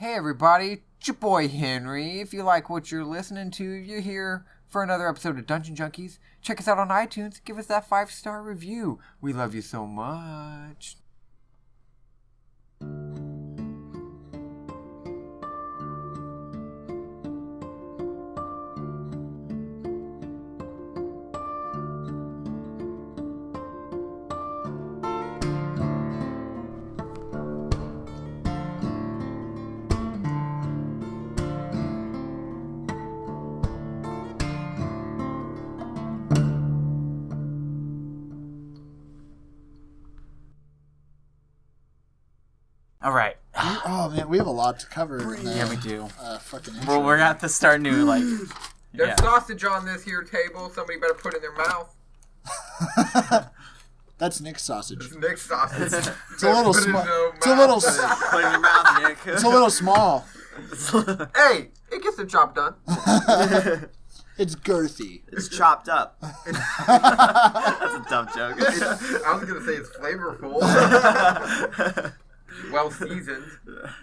Hey everybody, it's your boy Henry. If you like what you're listening to, you're here for another episode of Dungeon Junkies. Check us out on iTunes. Give us that 5-star review. We love you so much. All right. Oh man, we have a lot to cover. Yeah, we do. Fucking. Well, we're at the start new like. There's sausage on this here table. Somebody better put it in their mouth. That's Nick's sausage. It's Nick's sausage. It's a little small. It's a little. Put it in your mouth, Nick. It's a little small. Hey, it gets the job done. It's girthy. It's chopped up. That's a dumb joke. I was gonna say it's flavorful. Well seasoned.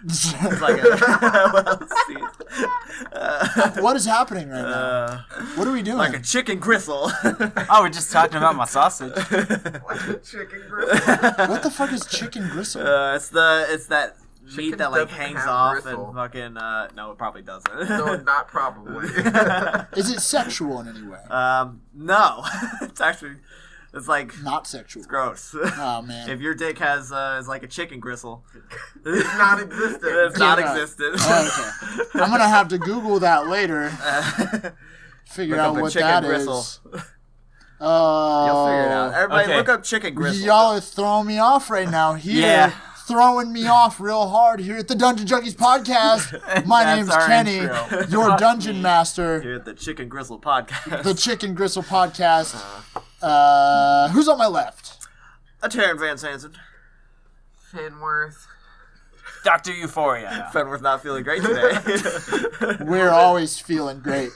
It's like a well seasoned. What is happening right now? What are we doing? Like a chicken gristle. Oh, we're just talking about my sausage. Like a chicken gristle. What the fuck is chicken gristle? It's that meat Chicken that like doesn't hangs have off gristle. and fucking no, it probably doesn't. No, not probably. Is it sexual in any way? No. It's like Not sexual. it's gross. Oh man. If your dick has is like a chicken gristle, It's non-existent. it's Yeah. non-existent. Oh, okay. I'm gonna have to Google that later. Figure Look out up a what chicken that gristle. is. You'll figure it out. Everybody, Okay. look up chicken gristle. Y'all are throwing me off right now. Here, Yeah. throwing me off real hard here at the Dungeon Junkies podcast. My That's name's our Kenny, intro. your dungeon master. Here at the Chicken Gristle podcast. The Chicken Gristle podcast. Who's on my left? A Terran Van Sanson. Fenworth. Dr. Euphoria. Fenworth not feeling great today. We're always feeling great.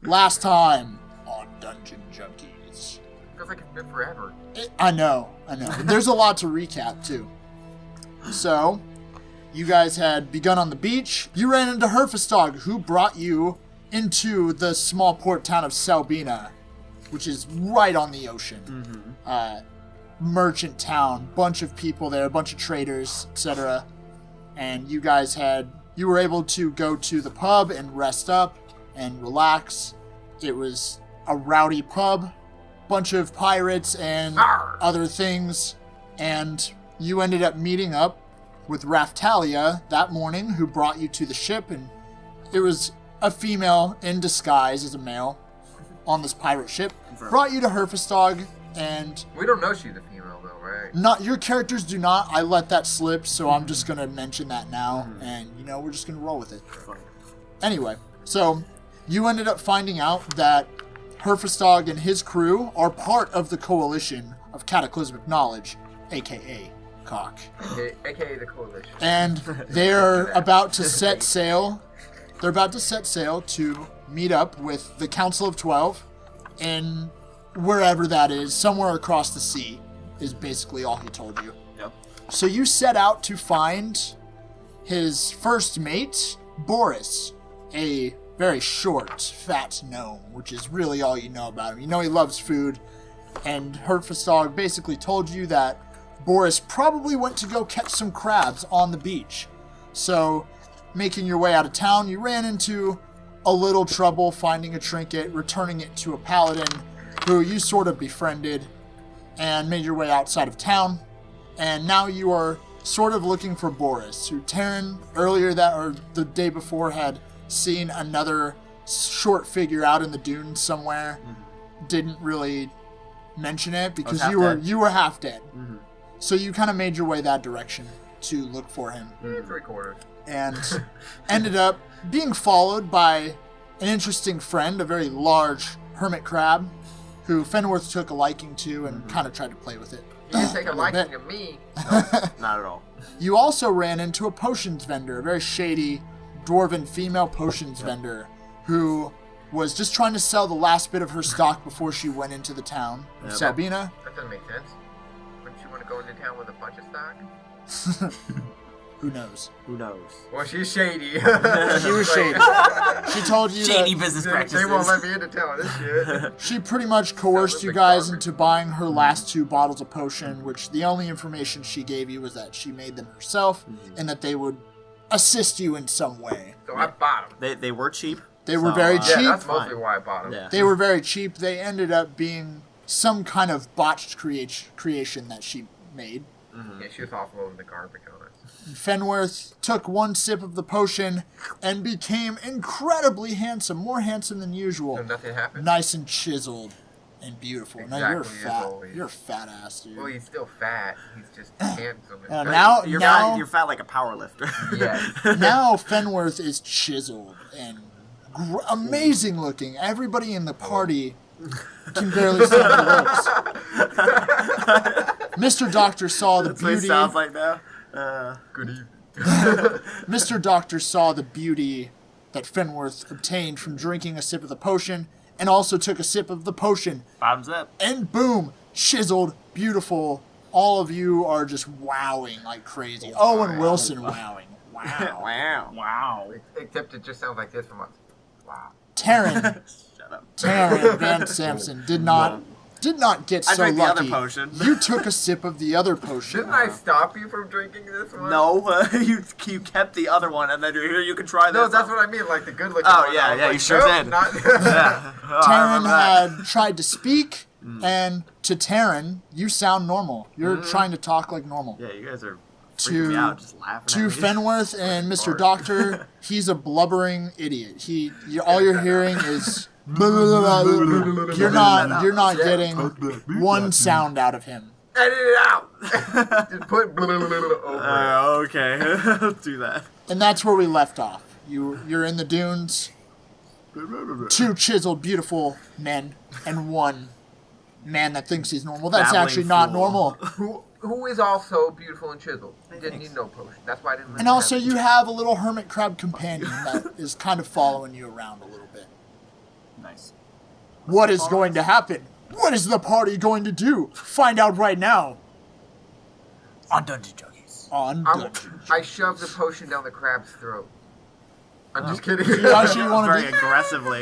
Last time on Dungeon Junkies. Feels like it's been forever. I know. There's a lot to recap, too. So, you guys had begun on the beach. You ran into Herfestog, who brought you into the small port town of Salbina, which is right on the ocean. Merchant town, bunch of people there, a bunch of traders, etc. And you guys you were able to go to the pub and rest up and relax. It was a rowdy pub, bunch of pirates and other things, and you ended up meeting up with Raftalia that morning, who brought you to the ship, and it was a female in disguise as a male on this pirate ship, brought you to Herfestog, and We don't know she's a female though, right? not your characters do not. I let that slip, so I'm just gonna mention that now, and we're just gonna roll with it. Anyway, so you ended up finding out that Herfestog and his crew are part of the coalition of cataclysmic knowledge, aka Cock, AKA the Coalition. and they're about to set sail. They're about to set sail to meet up with the Council of 12 in wherever that is, somewhere across the sea, is basically all he told you. Yep. So you set out to find his first mate, Boris, a very short, fat gnome, which is really all you know about him. You know he loves food, and Herfestog basically told you that Boris probably went to go catch some crabs on the beach. So, making your way out of town, you ran into a little trouble finding a trinket, returning it to a paladin who you sort of befriended, and made your way outside of town. And now you are sort of looking for Boris, who Taryn earlier the day before had seen another short figure out in the dunes somewhere. Didn't really mention it because you were half dead. So you kind of made your way that direction to look for him. 3/4. And ended up being followed by an interesting friend, a very large hermit crab, who Fenworth took a liking to and kind of tried to play with it. You didn't take a little liking bit. to me. Not at all. You also ran into a potions vendor, a very shady dwarven female potions vendor, who was just trying to sell the last bit of her stock before she went into the town of Sabina. That doesn't make sense. Wouldn't you want to go into town with a bunch of stock? Who knows? Who knows? Well, she's shady. She was shady. She told you Shady that business They practices. won't let me into telling this shit. she pretty much coerced you guys into buying her last 2 bottles of potion, which the only information she gave you was that she made them herself and that they would assist you in some way. So I bought them. They were cheap. They were So, very Yeah, cheap. that's mostly why I bought them. Yeah. They were very cheap. They ended up being some kind of botched creation that she made. Yeah, she was offloading the garbage on it. Fenworth took 1 sip of the potion and became incredibly handsome, more handsome than usual. So nothing happened? Nice and chiseled and beautiful. Now you're Exactly as fat. always. You're a fat ass, dude. Well, he's still fat. He's just handsome. Now, You're fat like a power lifter. Yeah. now Fenworth is chiseled and amazing looking. Everybody in the party can barely stand the looks. Mr. Doctor saw the That's what it beauty. sounds like now. Good evening. Mr. Doctor saw the beauty that Fenworth obtained from drinking a sip of the potion, and also took a sip of the potion, Bottoms up. and boom, chiseled, beautiful. All of you are just wowing like crazy. Owen Wilson wowing. Wow. Wow. Wow. Except it just sounds like this from us. Wow. Taryn Shut up. Van Sampson did not get I so drank the lucky. other potion. You took a sip of the other potion. Didn't I stop you from drinking this one? No, you kept the other one, and then you're here. You can try this. No, that's what I mean. Like the good looking Oh, one. yeah, I was yeah, like, you sure nope, did. Not Yeah. Oh, I Taryn remember that. had tried to speak, and to Taryn, you sound normal. You're trying to talk like normal. Yeah, you guys are freaking To me out, just laughing to at me. Fenworth and Mr. Doctor, he's a blubbering idiot. All you're hearing is you're not getting one sound out of him. Edit it out. Just put over Okay, do that. And that's where we left off. You're in the dunes. 2 chiseled, beautiful men, and 1 man that thinks he's normal. That's Babbling actually not fool. normal. Who is also beautiful and chiseled. Didn't need no potion. That's why I didn't. And also, you have a little hermit crab companion that is kind of following you around a little bit. Nice. What is going to happen? What is the party going to do? Find out right now On Dungeon Junkies. on I Dungeon. shoved the potion down the crab's throat. I'm just kidding. You actually want Very to aggressively.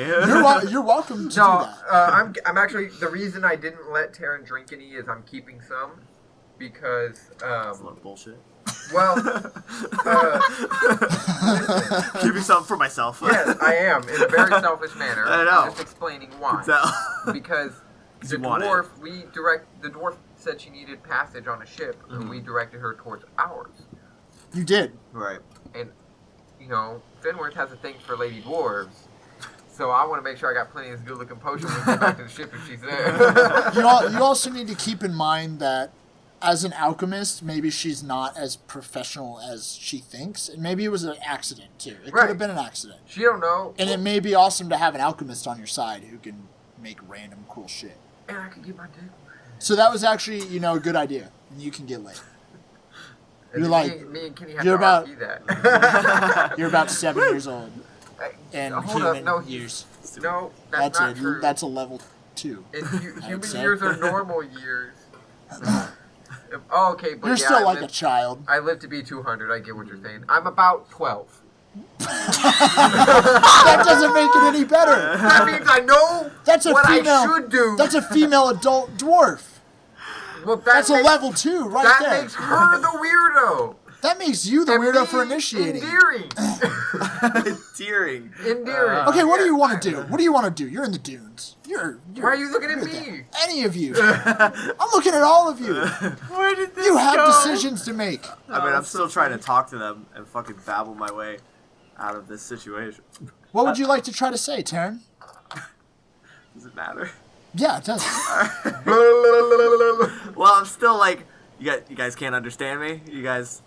you're welcome to No, do that. I'm actually the reason I didn't let Taryn drink any is I'm keeping some because That's a lot of bullshit. well Keeping something for myself. yes I am in a very selfish manner. I know. I'm just explaining why. So- Because the you want it. dwarf the dwarf said she needed passage on a ship and we directed her towards ours. You did. Right. And you know, Fenworth has a thing for lady dwarves. So I want to make sure I got plenty of good looking potion when we get back to the ship if she's there. You also need to keep in mind that as an alchemist, maybe she's not as professional as she thinks, and maybe it was an accident too. It could Right. have been an accident. She don't know. And it may be awesome to have an alchemist on your side who can make random cool shit. And I could get my dick. So that was actually, a good idea, and you can get laid. And You're me, like- me and Kenny have you're to about- argue that. You're about 7 years old in Hold up, human no, years. No, that's not true. That's a level 2. Human say. years are normal years. Oh, okay, but You're yeah, still I like a live, child. I live to be 200. I get what you're saying. I'm about 12. That doesn't make it any better. That means I know That's a what female. I should do. That's a female adult dwarf. well, that That's a makes, level 2 right That there. makes her the weirdo. That makes you the And weirdo me for initiating. Endearing. Tearing. Endearing. Okay, what do you want to do? What do you want to do? You're in the dunes. You're Why are you looking at you're me? there. Any of you. I'm looking at all of you. Where did this You have go? decisions to make. I mean, I'm still trying to talk to them and fucking babble my way out of this situation. What would you like to try to say, Taryn? Does it matter? Yeah, it does. Well, I'm still like, you guys can't understand me. You guys,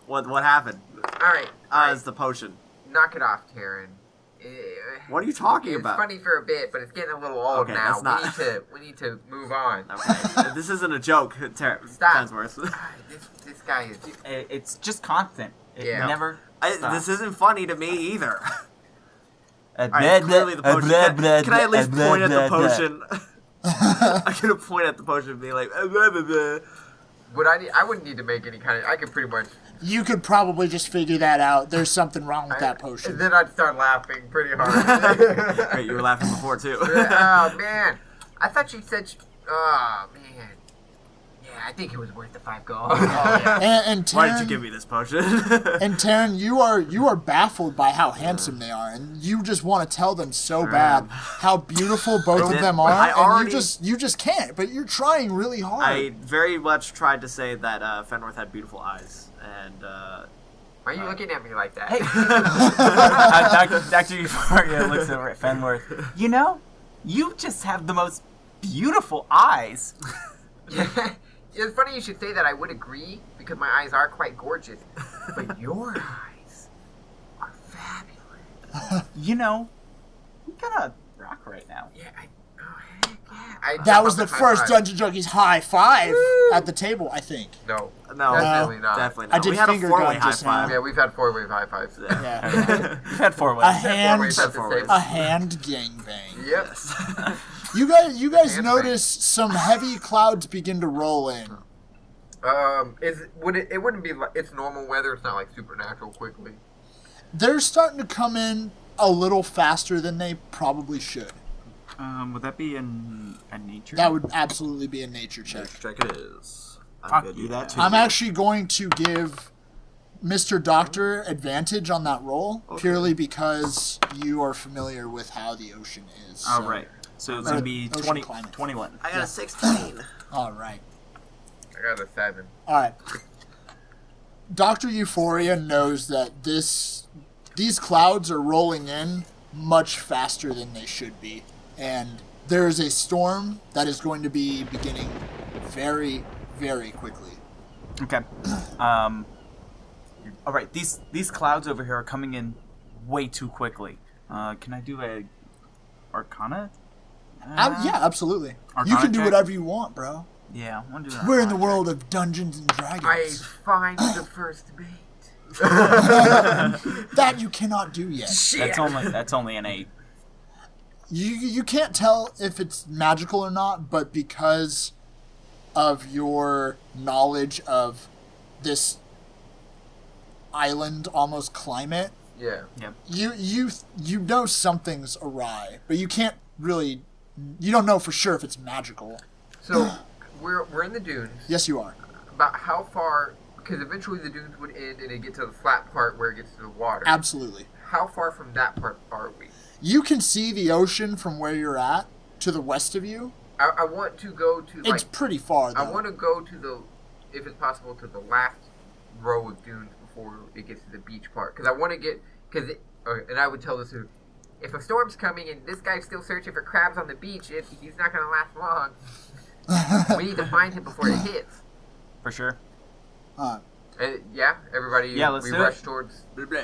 what happened? All right. It's the potion. Knock it off, Taryn. What are you talking It's about? funny for a bit, but it's getting a little old Okay, now. that's not- We need to move on. Okay. This isn't a joke, Stop. Tansworth. This guy is. It's just constant. It Yeah. never stops. This isn't funny to me either. Uh, Alright, blah, clearly the blah, potion. blah, Can, blah, can I at least blah, point at blah, the blah. potion? I can point at the potion and be like, blah, blah, blah. I wouldn't need to make any kind of. I could pretty much. You could probably just figure that out. There's something wrong with that potion. And then I'd start laughing pretty hard. Wait, you were laughing before too. Oh man, I thought she said. Oh man. Yeah, I think it was worth the 5 gold. And Why did Taryn, you give me this potion? and Taryn, you are baffled by how handsome they are, and you just want to tell them so bad how beautiful both of them are, and you just can't. But you're trying really hard. I very much tried to say that Fenworth had beautiful eyes, and Why are you looking at me like that? Dr. Euphoria looks over at Fenworth. You know, you just have the most beautiful eyes. It's funny you should say that. I would agree because my eyes are quite gorgeous, but your eyes are fabulous. You know, we gotta rock right now. Yeah, heck yeah. that was the first Dungeon Junkies high five at the table, I think. No, no, definitely not. Definitely not. I did we had a finger 4-way gun high just now. five. Yeah, we've had 4-way high fives. Yeah. We've had 4 A ways. hand, Four-ways at the same- a hand gangbang. Yep. You guys Hand notice some heavy clouds begin to roll in. It wouldn't be like it's normal weather. It's not like supernatural quickly. They're starting to come in a little faster than they probably should. Would that be in a nature? That would absolutely be a nature check. Check it is. I'm Fuck gonna do yeah. that too. I'm actually going to give Mr. Doctor advantage on that roll purely because you are familiar with how the ocean is. Oh, so- right. So it's Or going to be ocean 20, climate. 21. I got a 16. All right. I got a 7. All right. Dr. Euphoria knows that these clouds are rolling in much faster than they should be, and there is a storm that is going to be beginning very, very quickly. Okay. All right. These clouds over here are coming in way too quickly. Can I do a Arcana? Yeah, absolutely. You Arcana can do check? whatever you want, bro. Yeah, I want to do that. We're in the world of Dungeons and Dragons. I find the first mate. That you cannot do yet. That's only an 8. You can't tell if it's magical or not, but because of your knowledge of this island almost climate, Yeah. Yep. you know something's awry, but you can't really, you don't know for sure if it's magical. So we're in the dunes. Yes, you are. About how far? Because eventually the dunes would end and it get to the flat part where it gets to the water. Absolutely. How far from that part are we? You can see the ocean from where you're at to the west of you. I want to go to like. It's pretty far, though. I want to go to the, if it's possible, to the last row of dunes before it gets to the beach part. Because I want to get, and I would tell this who, if a storm's coming and this guy's still searching for crabs on the beach, he's not going to last long. We need to find him before it hits. For sure. Yeah, everybody. Yeah, let's we do rush it. towards. Blah, blah.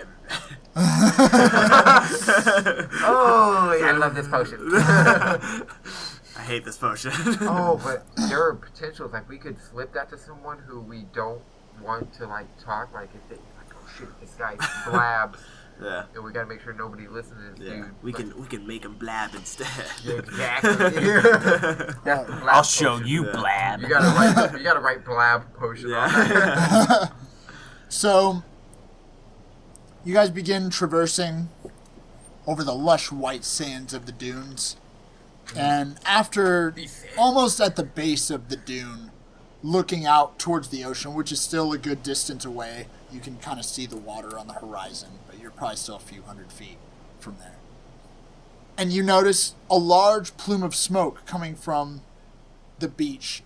Oh, yeah, I love this potion. I hate this potion. Oh, but there are potentials. Like we could flip that to someone who we don't want to like talk. Like if they like, oh shit, this guy's blabs, Yeah. and we gotta make sure nobody listens to this Yeah. dude. We can make him blab instead. Yeah, exactly. That's the blab I'll show potion. you, Yeah. Blab. You gotta write blab potion on that. Yeah. So, you guys begin traversing over the lush white sands of the dunes. And after almost at the base of the dune, looking out towards the ocean, which is still a good distance away, you can kind of see the water on the horizon, but you're probably still a few hundred feet from there. And you notice a large plume of smoke coming from the beach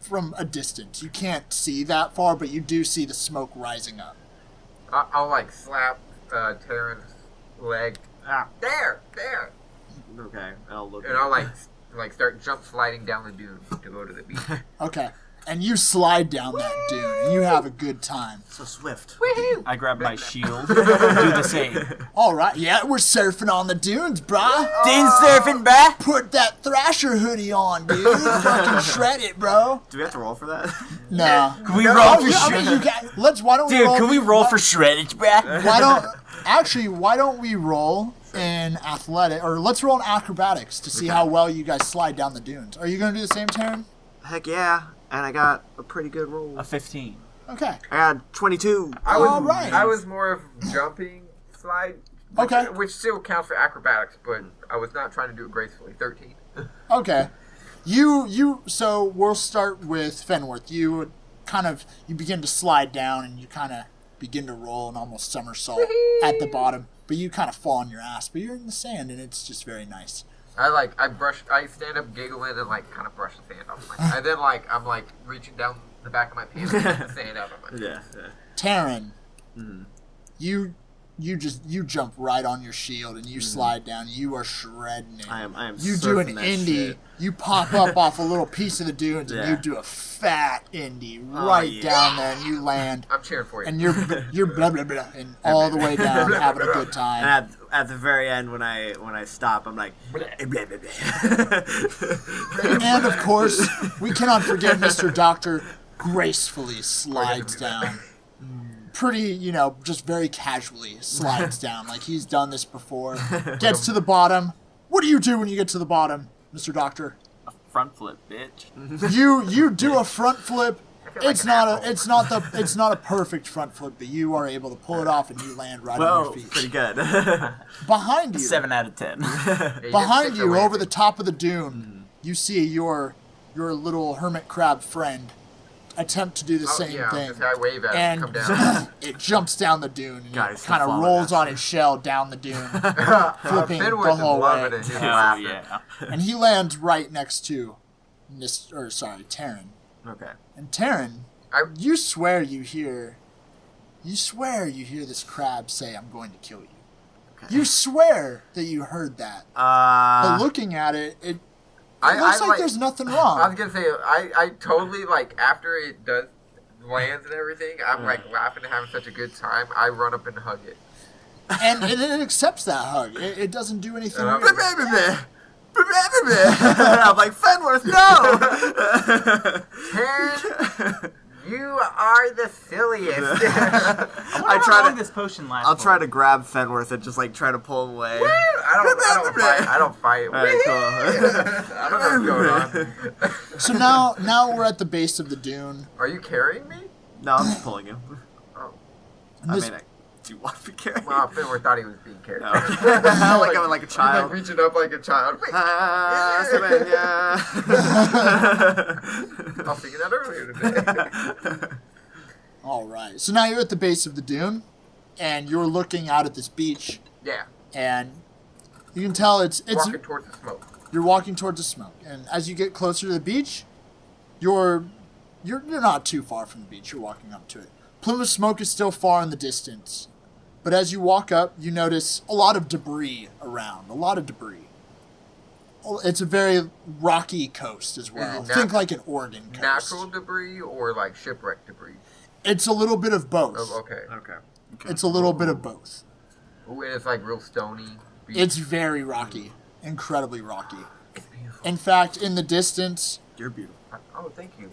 from a distance. You can't see that far, but you do see the smoke rising up. I'll like slap Terran's leg. There. Okay, I'll look. And I'll like start jump sliding down the dune to go to the beach. Okay. And you slide down that dune, and you have a good time. So swift. Woohoo! I grab my shield. Do the same. All right, yeah, we're surfing on the dunes, brah. Dune surfing, bruh. Put that Thrasher hoodie on, dude. Fucking shred it, bro. Do we have to roll for that? No. Can we roll for I mean, shreddage? why don't we Dude, roll? can we roll for shreddage, bruh? Why don't we roll in athletic, or let's roll in acrobatics to see how well you guys slide down the dunes. Are you going to do the same, Taryn? Heck yeah. And I got a pretty good roll. A 15. Okay. I got 22. All right. I was more of jumping slide. Okay. Which still counts for acrobatics, but I was not trying to do it gracefully. 13. Okay. So we'll start with Fenworth. You begin to slide down and you kind of begin to roll an almost somersault at the bottom, but you kind of fall on your ass, but you're in the sand and it's just very nice. I stand up giggling and kind of brush the sand off my and then I'm reaching down the back of my pants and get the sand out of my Yeah. Taryn, you jump right on your shield and you slide down. You are shredding it. I am. You do an surfing that indie. shit. You pop up off a little piece of the dunes and Yeah. you do a fat indie Oh, right yeah. down there and you land. I'm cheering for you. And you're blah blah blah and all the way down having a good time. And at the very end, when I stop, I'm like, blah, blah, blah. And of course, we cannot forget Mr. Doctor gracefully slides down. Pretty, just very casually slides down like he's done this before. Gets to the bottom. What do you do when you get to the bottom, Mr. Doctor? A front flip, bitch. You do a front flip. feel like It's an not apple. it's not a perfect front flip, but you are able to pull it off and you land right on Well, your feet. pretty good. Behind you, 7 out of 10. Yeah, you behind get you, away over with the it. top of the dune, you see your little hermit crab friend attempt to do the same yeah, thing. just I wave at it, And come down. it jumps down the dune and God, it it's kind of falling rolls down. on its shell down the dune, flipping Fenworth the is whole loving way. it. He's Hell laughing. yeah. And he lands right next to Taryn. Okay. And Taryn, you swear you hear this crab say, "I'm going to kill you." Okay. You swear that you heard that. But looking at it, it I looks like like- there's nothing I wrong. was gonna say I totally after it does lands and everything. I'm laughing and having such a good time. I run up and hug it. And it accepts that hug. It doesn't do anything Uh, weird. I'm like, Fenworth, no! Taryn, you are the silliest. I try how long to- this potion lasts. I'll try to grab Fenworth and just try to pull him away. I don't fight. Alright, cool. I don't know what's going on. So now we're at the base of the dune. Are you carrying me? No, I'm just pulling him. Oh, And I this- mean, do you want to be carried? well, Fenworth thought he was being carried. No. like I'm like a He's child. reaching up like a child. Wait, I was thinking that earlier today. All right. So now you're at the base of the dune, and you're looking out at this beach, Yeah, and you can tell it's walking towards the smoke. you're walking towards the smoke, and as you get closer to the beach, you're not too far from the beach. You're walking up to it. Plume of smoke is still far in the distance, but as you walk up, you notice a lot of debris around. A lot of debris. It's a very rocky coast as well. nat- Think like an Oregon coast. Natural debris or shipwreck debris? It's a little bit of both. Oh, okay. Okay. It's a little bit of both. Ooh, and it's real stony. beach. It's very rocky, incredibly rocky. It's beautiful. In fact, in the distance, You're beautiful. Oh, thank you.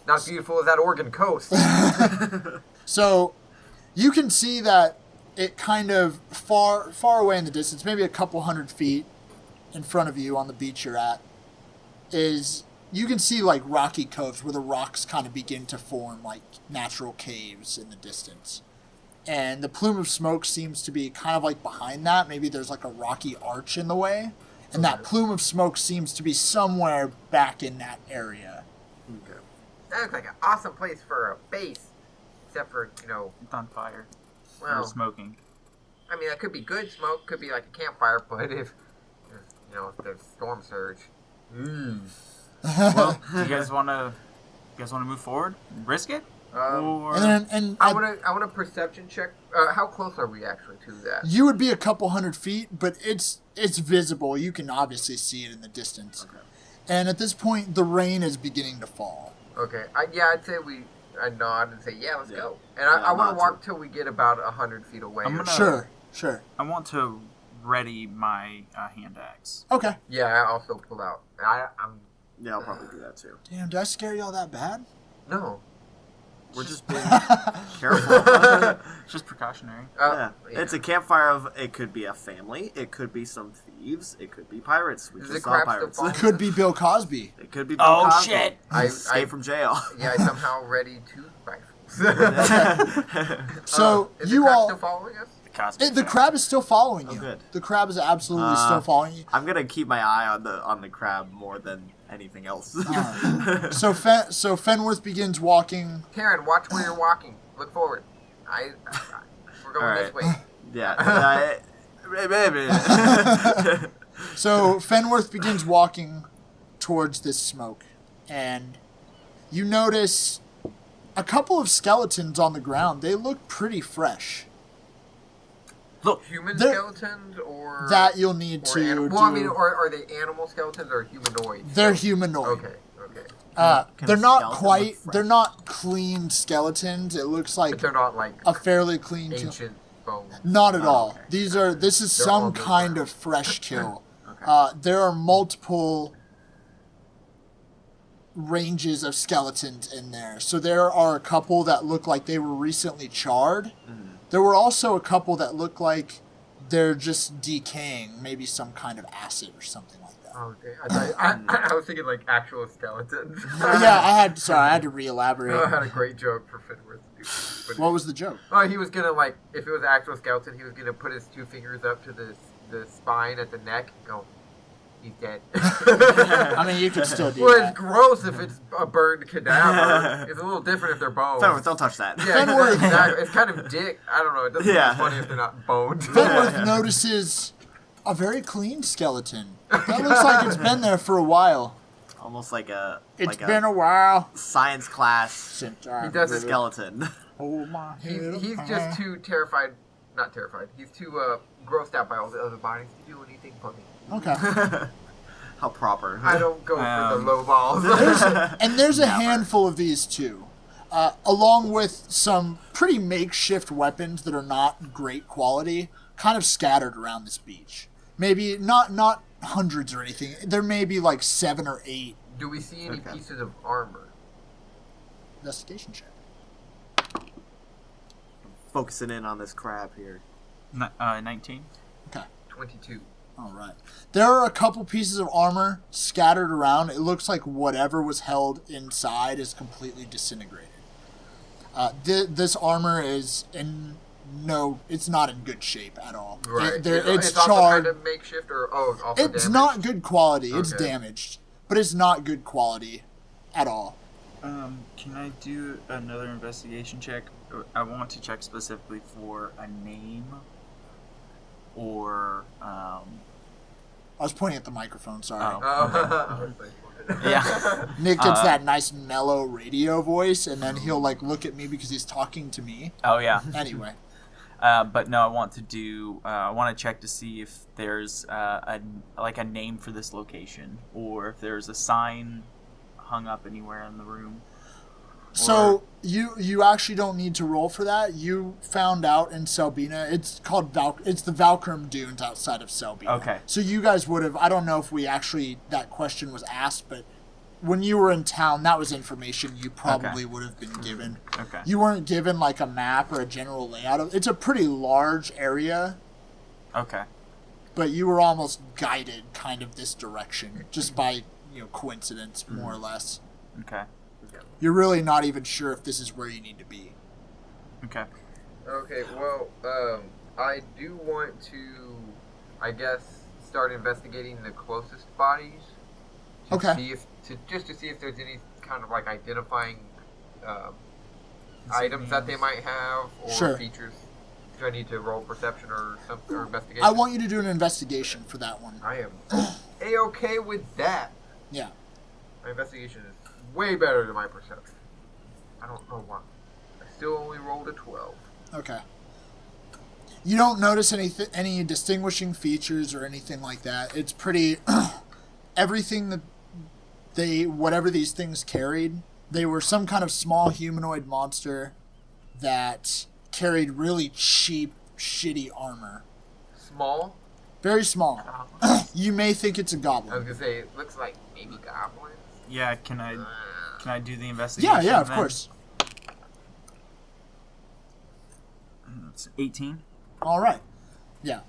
Not as beautiful as that Oregon coast. so you can see that it kind of far away in the distance, maybe a couple 100 feet in front of you on the beach you're at, is you can see rocky coves where the rocks kind of begin to form natural caves in the distance. And the plume of smoke seems to be kind of behind that. Maybe there's a rocky arch in the way. And that plume of smoke seems to be somewhere back in that area. Okay. That looks like an awesome place for a base. Except for, It's on fire. Or well, smoking. I mean, that could be good smoke, could be a campfire, but if there's storm surge. Well, do you guys want to move forward? Risk it? Or I want a perception check. How close are we actually to that? You would be a couple 100 feet, but it's visible. You can obviously see it in the distance. Okay. And at this point, the rain is beginning to fall. Okay. I'd say I nod and say, yeah, let's Yeah. go. And Yeah, I want nod to walk too. till we get about 100 feet away. I'm gonna- Sure. I want to ready my hand axe. Okay. Yeah, I also pull out. I'm Yeah, I'll probably do that too. Damn, did I scare y'all that bad? no. We're just being careful. It's just precautionary. Yeah. It's a campfire of. It could be a family. It could be some thieves. It could be pirates. We Is just the saw crab pirates. still Could be Bill Cosby. It could be. Bill Oh, Cosby. shit. Escape from jail. Yeah, I somehow ready 2 rifles. So is you the crab all, still following us? the crab is still following you. Oh, good. The crab is absolutely still following you. I'm gonna keep my eye on the crab more than anything else. So Fenworth begins walking. Karen, watch where you're walking. Look forward. We're going this way. Yeah. So Fenworth begins walking towards this smoke, and you notice a couple of skeletons on the ground. They look pretty fresh. Look, Human They're- skeletons or That you'll need or to do. Well, I mean, or are they animal skeletons or humanoid? They're humanoid. Okay. They're not skeleton quite. look fresh? They're not clean skeletons. It looks like But they're not like a fairly clean kill. ancient bones. Not at all. okay. This is They're some all kind different. of fresh kill. Okay. There are multiple ranges of skeletons in there. So there are a couple that look like they were recently charred. There were also a couple that look like they're just decaying, maybe some kind of acid or something like that. Okay. I was thinking like actual skeletons. Yeah, I had to I had re-elaborate. a great joke for Fenworth. But What was the joke? he was gonna like if it was an actual skeleton, he was gonna put his 2 fingers up to the spine at the neck and go, he's dead. I mean, you could still do Well, that. it's gross if it's a burned cadaver. It's a little different if they're bones. Fenworth, don't touch that. Yeah, Fenworth- exactly. It's kind of dick. I don't know. It doesn't Yeah. look funny if they're not boned. Fenworth notices a very clean skeleton. That looks like it's been there for a while. Almost like a It's been a while science class since I He doesn't- skeleton. hold my head He's up just high. too terrified. Not terrified. He's too grossed out by all the other bodies to do anything funny. Okay. How proper. I don't go for the Um, low balls. And there's a handful of these too, along with some pretty makeshift weapons that are not great quality, kind of scattered around this beach. Maybe not hundreds or anything. There may be like 7 or 8. Do we see any Okay. pieces of armor? Investigation check. Focusing in on this crab here. 19. Okay. 22. All right. There are a couple pieces of armor scattered around. It looks like whatever was held inside is completely disintegrated. This armor is it's not in good shape at all. Right. It's also charred. kind of makeshift or also It's damaged? not good quality. It's Okay. damaged, but it's not good quality at all. Can I do another investigation check? I want to check specifically for a name or I was pointing at the microphone. Sorry. Oh. yeah. Nick gets that nice mellow radio voice, and then he'll like look at me because he's talking to me. Oh yeah. Anyway, But no, I want to do. I want to check to see if there's a name for this location, or if there's a sign hung up anywhere in the room. so you actually don't need to roll for that. You found out in Selbina. It's called It's the Valkyrum Dunes outside of Selbina. Okay. So you guys would have. I don't know if that question was asked, but when you were in town, that was information you probably would have been given. Okay. You weren't given like a map or a general layout of. It's a pretty large area, Okay. but you were almost guided kind of this direction just by coincidence, more or less. Okay. You're really not even sure if this is where you need to be. Okay. Okay, well, I do want to, I guess, start investigating the closest bodies. Okay. Just to see if there's any kind of like identifying items that they might have or Sure. features. Do I need to roll perception or something or investigation? I want you to do an investigation for that one. I am a-okay with that. Yeah. My investigation is way better than my perception. I don't know why. I still only rolled a 12. Okay. You don't notice any distinguishing features or anything like that. It's pretty everything that whatever these things carried, they were some kind of small humanoid monster that carried really cheap, shitty armor. Small? Very small. You may think it's a I was goblin. gonna say, it looks like maybe goblins. Yeah. Can I do the investigation? Yeah, of then? course. It's 18. All right. Yeah.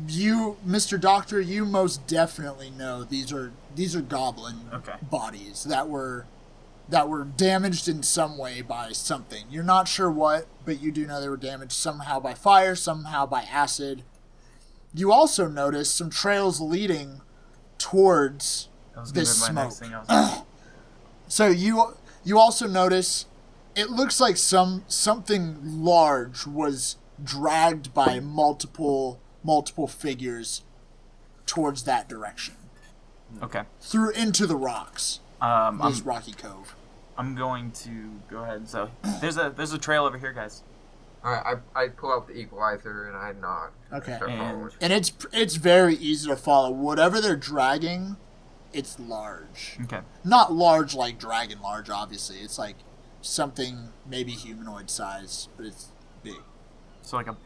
You, Mr. Doctor, you most definitely know these are goblin Okay. bodies that were damaged in some way by something. You're not sure what, but you do know they were damaged somehow by fire, somehow by acid. You also notice some trails leading towards That was gonna this be my next smoke. thing. I was So you also notice it looks like something large was dragged by multiple figures towards that direction okay. through into the rocks. This I'm, rocky cove. I'm going to go ahead. So there's a trail over here, guys. Alright, I pull out the equalizer and I nod. Okay. Start And- following. And it's very easy to follow. Whatever they're dragging, it's large. Okay. Not large like dragon large, obviously. It's like something maybe humanoid size, but it's big. So like a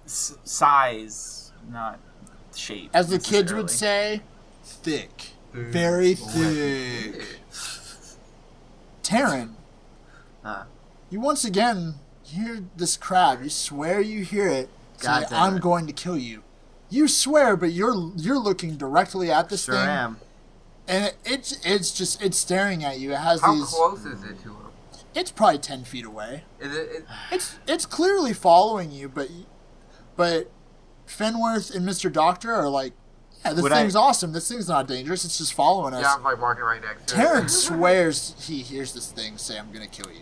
size, not shape. As the kids would necessarily. say, thick. Very thick. Taryn, Uh, you once again hear this crab. You swear you hear it. Say, God damn I'm it. going to kill you. You swear, but you're looking directly at this sure thing, am. and it's staring at you. It has How these. close is it to him? It's probably 10 feet away. Is it? It's clearly following you, but Fenworth and Mr. Doctor are like, yeah, this Would thing's awesome. This thing's not dangerous. It's just following us. Yeah, I'm like walking right next to Taryn it. swears he hears this thing say, I'm going to kill you.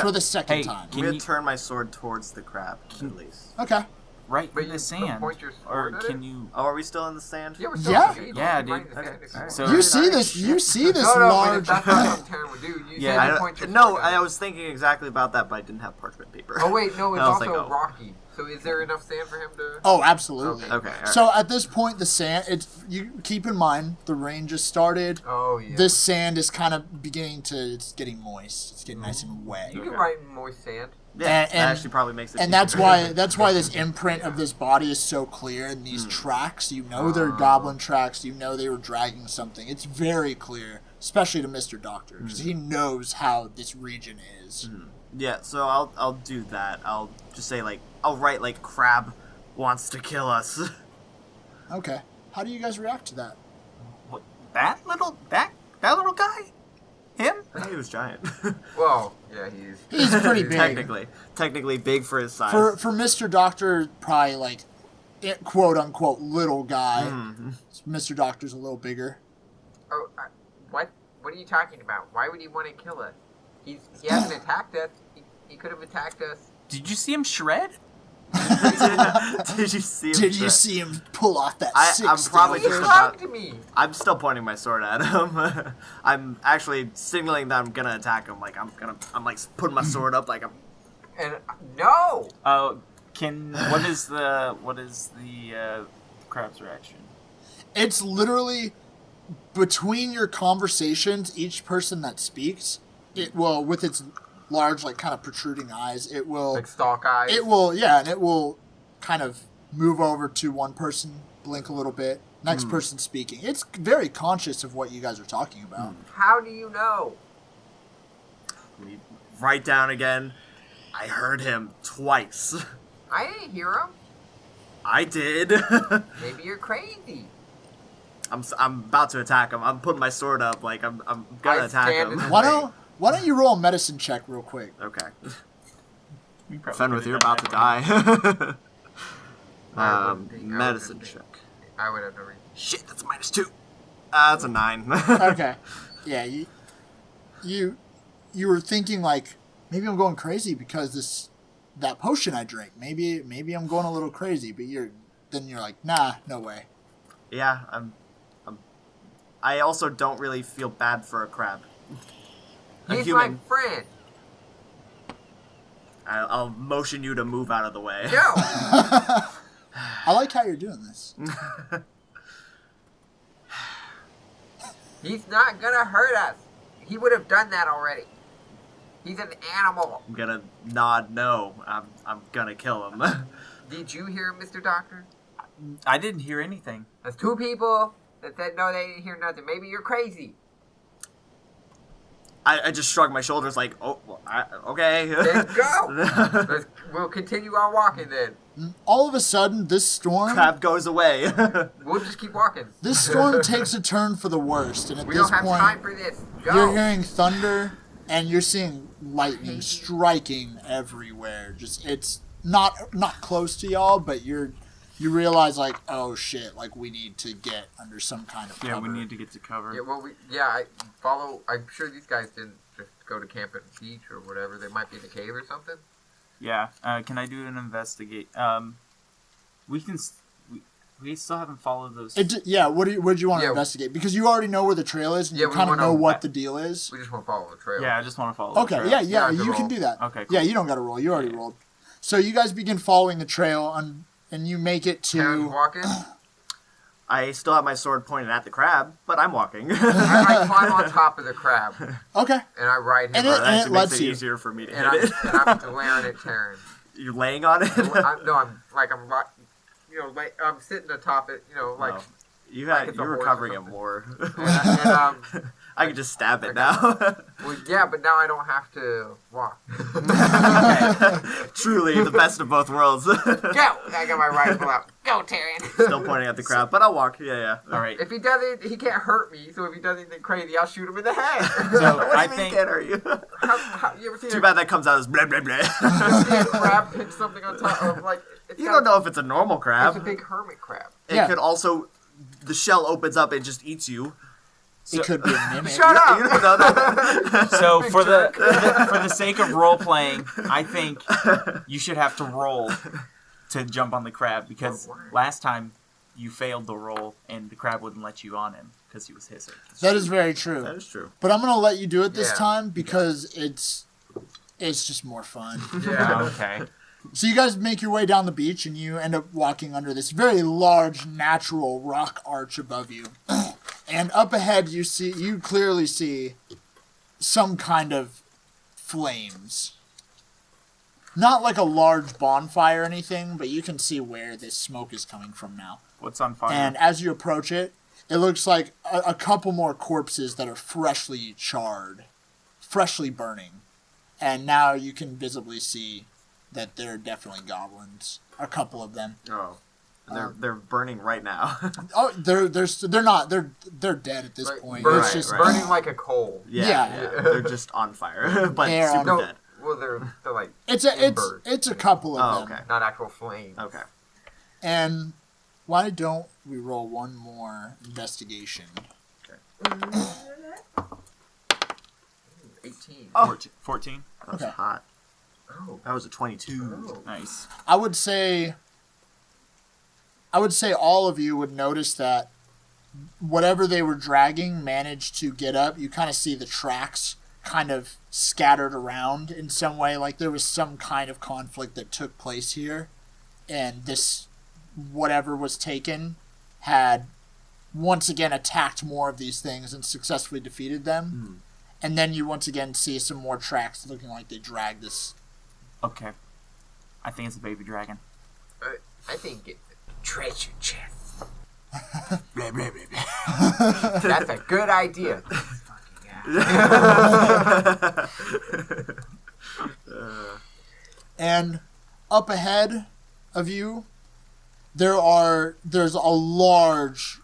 For the second hey, time. I'm Can gonna you- turn my sword towards the crab, at least. Okay. right But in you the still sand. point your Or sword at can it? you? Oh, are we still in the sand? Yeah, we're still Yeah. in the Yeah, right dude. in the sand. Okay. It's cool. So- You see this. You see this No, but large. that's not what Taryn would do. You Yeah, said you I point your no, sword at I it. was thinking exactly about that, but I didn't have parchment paper. Oh wait, no, it's I was also like, oh. rocky. So is there enough sand for him to? Oh, absolutely. Okay. Okay, all right. So at this point, the sand. It's you keep in mind the rain just started. Oh yeah. This sand is kind of beginning to. It's getting moist. It's getting nice and wet. You can Okay. write in moist sand. Yeah, and- that actually probably makes it. And that's easier. why this imprint of this body is so clear, and these tracks, you know they're goblin tracks, you know they were dragging something. It's very clear, especially to Mr. Doctor, because he knows how this region is. Yeah, so I'll do that. I'll just say I'll write crab wants to kill us. Okay. How do you guys react to that? What, that little guy? Him? I thought he was giant. Well, yeah, he's. He's pretty big. Technically big for his size. For Mr. Doctor, probably quote unquote little guy. Mr. Doctor's a little bigger. Oh, what? What are you talking about? Why would he want to kill us? He hasn't attacked us. He could have attacked us. Did you see him shred? Did you see him? Did you try- see him pull off that I'm six? probably He just hugged me. I'm still pointing my sword at him. I'm actually signaling that I'm gonna attack him. I'm putting my sword up like I'm. And no. Oh, what is the crab's reaction? It's literally between your conversations, each person that speaks, it will, with its large, kind of protruding eyes, it will, Like stalk eyes. and it will kind of move over to one person, blink a little bit, next person speaking. It's very conscious of what you guys are talking about. How do you know? We write down again. I heard him twice. I didn't hear him. I did. Maybe you're crazy. I'm about to attack him. I'm putting my sword up like I'm gonna I attack stand him. in the- Why don't you roll a medicine check real quick? Okay. We probably Fenwith, could've you're done about to that die. I wouldn't think- I Medicine wouldn't think- check. I would have no reason. Shit, that's a -2. That's a 9. Okay. Yeah, you were thinking maybe I'm going crazy because that potion I drank. Maybe I'm going a little crazy, but you're like, nah, no way. Yeah, I also don't really feel bad for a crab. A He's human. my friend. I'll motion you to move out of the way. No. I like how you're doing this. He's not gonna hurt us. He would have done that already. He's an animal. I'm gonna nod no. I'm gonna kill him. Did you hear him, Mr. Doctor? I didn't hear anything. There's two people that said no, they didn't hear nothing. Maybe you're crazy. I just shrug my shoulders like, oh, well, okay. Then go. We'll continue on walking then. All of a sudden, this storm Crab goes away. We'll just keep walking. this storm takes a turn for the worst, and at We this don't have point, time for this. Go. you're hearing thunder and you're seeing lightning striking everywhere. Just it's not close to y'all, but you realize like, oh shit, like we need to get under some kind of cover. Yeah, we need to get to cover. Yeah, well, I'm sure these guys didn't just go to camp at the beach or whatever. They might be in a cave or something. Yeah. Can I do an investigate? We still haven't followed those. Yeah, what do you want to Yeah. investigate? Because you already know where the trail is, and Yeah, you we kind of wanna- know what the deal is. We just want to follow the trail. Yeah, I just want to follow. Okay, the trail. yeah, Yeah, I have to you can roll. do that. Okay, cool. Yeah, you don't got to roll. You already rolled. So you guys begin following the trail, and you make it Karen's to. walking. I still have my sword pointed at the crab, but I'm walking. I climb on top of the crab Okay. and I ride him. And up. it That actually lets makes it you. easier for me to and hit it. I'm glaring at Taryn. You're laying on it? I'm sitting atop it, like. Oh. You like it's a were horse or covering it something. more. And, I can just stab it Okay. now. well, yeah, but now I don't have to walk. Truly, the best of both worlds. Go! I got my rifle out. Go, Taryn. Still pointing at the crab, but I'll walk. Yeah. All right. If he doesn't, he can't hurt me. So if he does anything crazy, I'll shoot him in the head. So What do I you mean think can't hurt you? You ever seen Too a, bad that comes out as blah blah blah. see a crab pinch something on top of It's You got- don't know if it's a normal It's crab. a big hermit crab. It Yeah. could also, the shell opens up and just eats you. It could be a mimic. Shut up! You don't know that. so. Big For jerk. the sake of role playing, I think you should have to roll to jump on the crab because Oh, why? last time you failed the roll and the crab wouldn't let you on him because he was hissing. That is very true. That is true. But I'm gonna let you do it this Yeah. time because it's just more fun. Yeah. Okay. So you guys make your way down the beach and you end up walking under this very large natural rock arch above you. And up ahead you clearly see some kind of flames. Not like a large bonfire or anything, but you can see where this smoke is coming from now. What's on fire? And as you approach it, it looks like a couple more corpses that are freshly charred, freshly burning. And now you can visibly see that they're definitely goblins. A couple of them. Oh. They're burning right now. Oh, they're not. They're dead at this Like, point. burning, It's just burning like a coal. Yeah. They're just on fire, but They are super No, dead. well, they're like it's a couple of Oh, them. okay. not actual flames. Okay. And why don't we roll one more investigation? 18. Oh. 14. That was Okay. hot. Oh. That was a 22. Oh. Nice. I would say all of you would notice that whatever they were dragging managed to get up. You kind of see the tracks kind of scattered around in some way, like there was some kind of conflict that took place here, and this whatever was taken had once again attacked more of these things and successfully defeated them. And then you once again see some more tracks looking like they dragged this. Okay. I think it's a baby dragon. I think it's a treasure chest. Blah, blah, blah, blah. That's a good idea. And up ahead of you, there's a large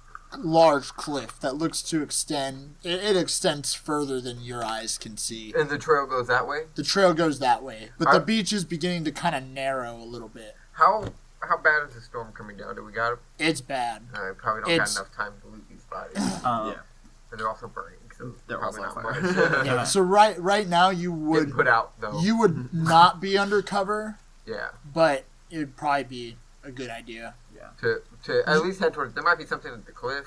cliff that looks to extend. It extends further than your eyes can see. And the trail goes that way. The trail goes that way, but the Are- beach is beginning to kind of narrow a little bit. How bad is the storm coming down? Do we got it? It's bad. I probably don't It's- got enough time to loot these bodies. Yeah. And they're also burning, so They're probably also not on much. fire. Yeah. So right now you Getting would put out though. not be undercover, Yeah. but it would probably be a good idea. To at least head towards. There might be something at the cliff,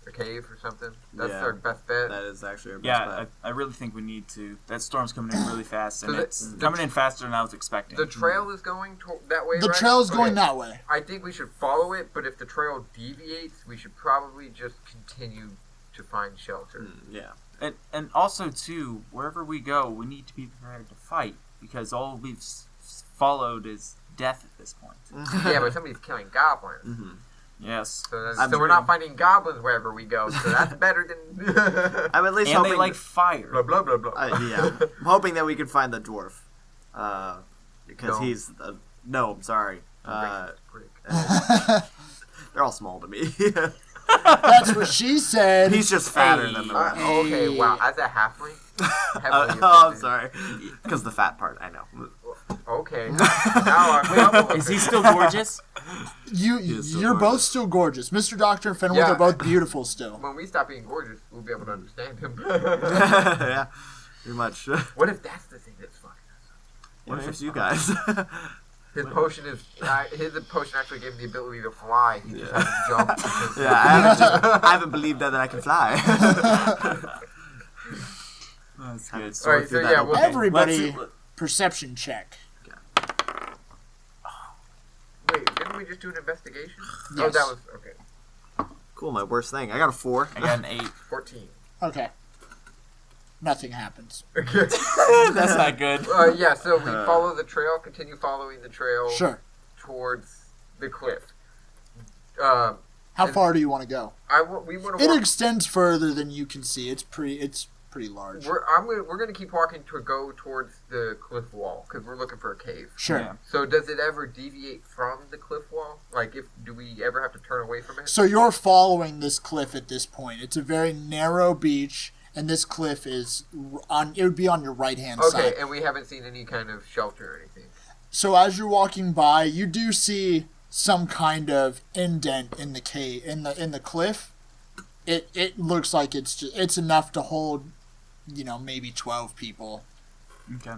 a cave or something. That's Yeah. our best bet. That is actually our best Yeah, bet. I really think we need to. That storm's coming in really fast, and So the- it's the coming in faster than I was expecting. The trail is going that way. The right? trail is going Okay. that way. I think we should follow it, but if the trail deviates, we should probably just continue to find shelter. Yeah. And also too, wherever we go, we need to be prepared to fight because all we've followed is death at this point. Yeah, but somebody's killing goblins. Mm-hmm. Yes. So we're not finding goblins wherever we go. So that's better than. I'm at least And hoping. they like fire. blah blah blah blah. Yeah, I'm hoping that we can find the dwarf, because No. he's no. I'm sorry. Brick. They're all small to me. That's what she said. He's just fatter than the rest. Okay, wow. As a halfling. Heavily Oh, I'm offended. sorry. Because the fat part, I know. Okay. Now I'm Is he still gorgeous? You're still both still gorgeous. Mr. Doctor and Fenwolf Yeah. are both beautiful still. When we stop being gorgeous, we'll be able to understand him. Yeah, pretty much. What if that's the thing that's fucking us? What if it's you guys? His potion actually gave him the ability to fly. He just has to jump. because- Yeah, I haven't believed that I can fly. That's Haven't good. sorted Alright, so through that yeah, whole we'll- thing. Everybody, Let's- perception check. Wait, didn't we just do an investigation? Oh, Yes. that was okay. Cool, my worst thing. I got a 4. I got an 8. 14. Okay. Nothing happens. Okay. That's not good. Yeah, so we follow the trail, continue following the trail Sure. towards the cliff. How And- far do you want to go? We want to It walk. extends further than you can see. It's pretty large. We're gonna keep walking to go towards the cliff wall because we're looking for a cave. Sure. Yeah. So does it ever deviate from the cliff wall? Like, do we ever have to turn away from it? So you're following this cliff at this point. It's a very narrow beach, and this cliff is on. It would be on your right hand Okay, side. and we haven't seen any kind of shelter or anything. So as you're walking by, you do see some kind of indent in the cave in the cliff. It looks like it's enough to hold, maybe 12 people. Okay.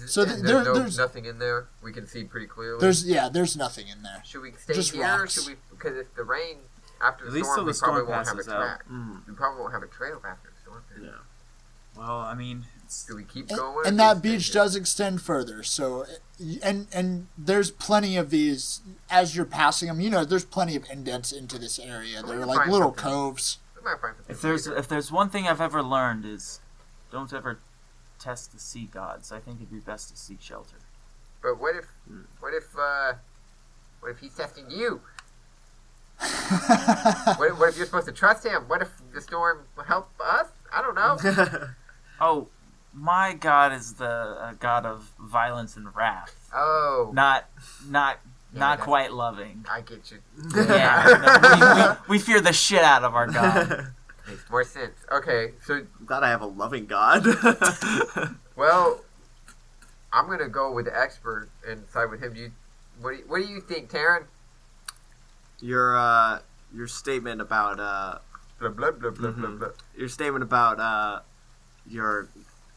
So And there's nothing in there. We can see pretty clearly. There's nothing in there. Should we stay just here? Or rocks. should we? Because if the rain after At the least storm, till we the probably storm won't have a passes out. track. Mm. We probably won't have a trail after the storm. Yeah. Well, I mean, Do we keep And, going? and or that do we stay beach here? does extend further. So, and there's plenty of these as you're passing them. There's plenty of indents into this area. They're can like find little something. coves. We might find something later. if there's one thing I've ever learned is, don't ever test the sea gods. I think it'd be best to seek shelter. But what if he's testing you? What if you're supposed to trust him? What if the storm will help us? I don't know. Oh, my god is the god of violence and wrath. Oh, Not that's- quite loving. I get you. Yeah, no, we fear the shit out of our god. Makes more sense. Okay, so I'm glad I have a loving God. well, I'm gonna go with the expert and side with him. What do you think, Taryn? Your statement about Blah blah blah blah Mhm. blah blah. your statement about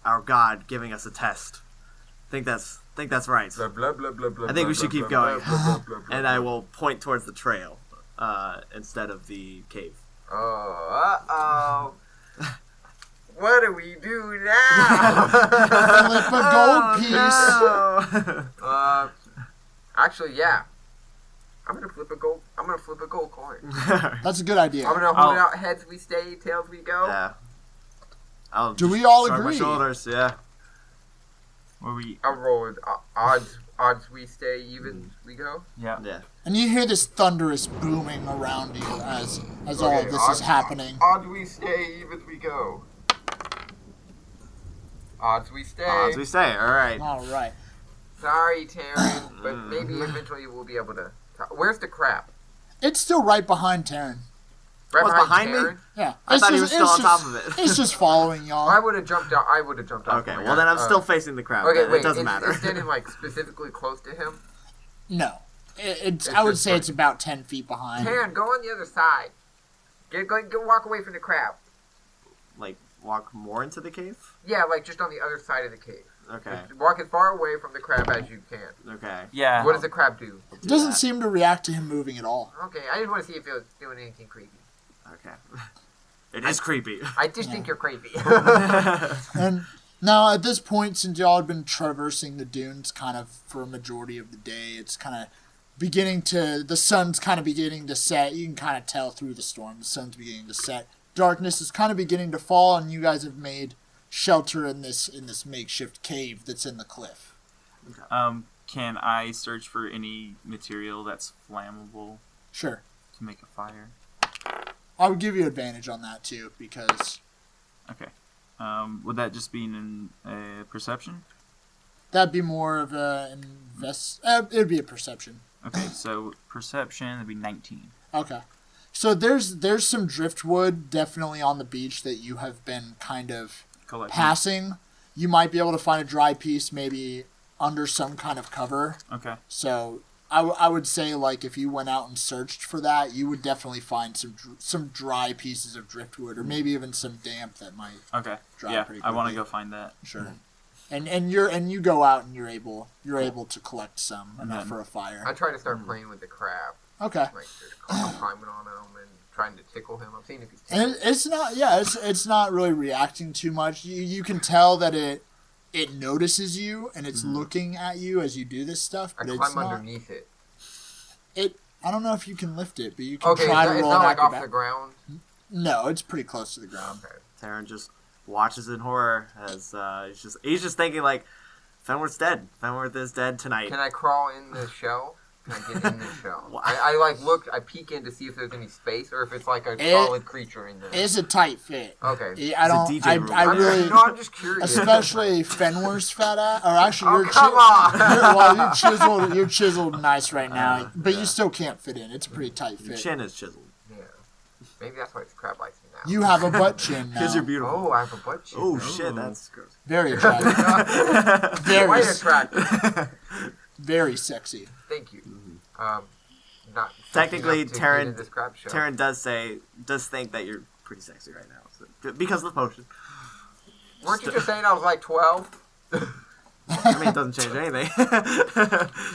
our God giving us a test. Think that's right. Blah blah blah blah blah. I think we blah, should blah, keep blah, going. blah, blah, blah, blah, And blah. I will point towards the trail instead of the cave. Oh, what do we do now? Flip a gold piece. Uh, actually, yeah. I'm gonna flip a gold coin. That's a good idea. I'm gonna hold it out. Heads we stay, tails we go. Yeah. I'll Do we just all shrug agree? my shoulders. Yeah. Where we? I'll roll with odds we stay, evens we go. Yeah. Yeah. And you hear this thunderous booming around you as all of this is happening. Odds we stay, evens we go. Odds we stay. Odds we stay. All right. All right. Sorry, Taryn, but maybe eventually we'll be able to. Where's the crab? It's still right behind Taryn. Right What's behind me? Taryn? Yeah. I thought he was it's still on just- top of it. It's just following I y'all. would have jumped out. Okay. Well, then I'm still facing the crowd. Okay, then. wait. It doesn't Is matter. it standing like specifically close to him? No. It's. It's I would just say like- it's about 10 feet behind. Taryn, go on the other side. Go walk away from the crab. Like walk more into the cave. Yeah, like just on the other side of the cave. Okay. Just walk as far away from the crab as you can. Okay. Yeah. What does the crab do? It doesn't seem to react to him moving at all. Okay, I just want to see if it was doing anything creepy. Okay. It is creepy. I just think you're creepy. And now at this point, since y'all have been traversing the dunes kind of for a majority of the day, it's kind of the sun's kind of beginning to set. You can kind of tell through the storm, the sun's beginning to set. Darkness is kind of beginning to fall, and you guys have made shelter in this makeshift cave that's in the cliff. Can I search for any material that's flammable? Sure. to make a fire. I would give you advantage on that too because Okay. Would that just be in perception? that'd be more of a it'd be a perception. Okay, so perception, that'd be 19. Okay. So there's some driftwood definitely on the beach that you have been kind of Collecting. passing. You might be able to find a dry piece maybe under some kind of cover. Okay. So I would say like if you went out and searched for that, you would definitely find some dry pieces of driftwood or maybe even some damp that might Okay. dry Yeah, pretty I want to quickly. go find that. Sure. And you go out and you're able to collect some enough then- for a fire. I try to start playing with the crab, Okay. like just climbing on him and trying to tickle him. I'm seeing if he's And it's not it's not really reacting too much. You can tell that it notices you and it's looking at you as you do this stuff, I but it's climb not. underneath it. I don't know if you can lift it, but you can Okay, try to it's roll not an like off the acrobat. ground. No, it's pretty close to the ground. Okay. Taryn just watches in horror as he's just thinking like, Fenworth's dead. Fenworth is dead tonight. Can I crawl in the shell? Can I get in the shell? What? I peek in to see if there's any space or if it's like a solid creature in there. It's a tight fit. Okay. I don't. It's a DJ room. I really, I'm just curious. especially Fenwor's fat ass. Or actually, Oh, you're come on! well, you're chiseled nice right now, but you still can't fit in. It's a pretty tight Your fit. chin is chiseled. Yeah. Maybe that's why it's crab likes me now. You have a butt chin Because you're now. beautiful. Oh, I have a butt chin. Oh, shit, that's gross. Very attractive. Very, Quite attractive. very sexy. Thank you. Mm-hmm. Not Technically, enough to get in Taryn this crab shell. Taryn does think that you're pretty sexy right now, so, because of the potion. Weren't you just saying I was like 12? I mean, it doesn't change anything.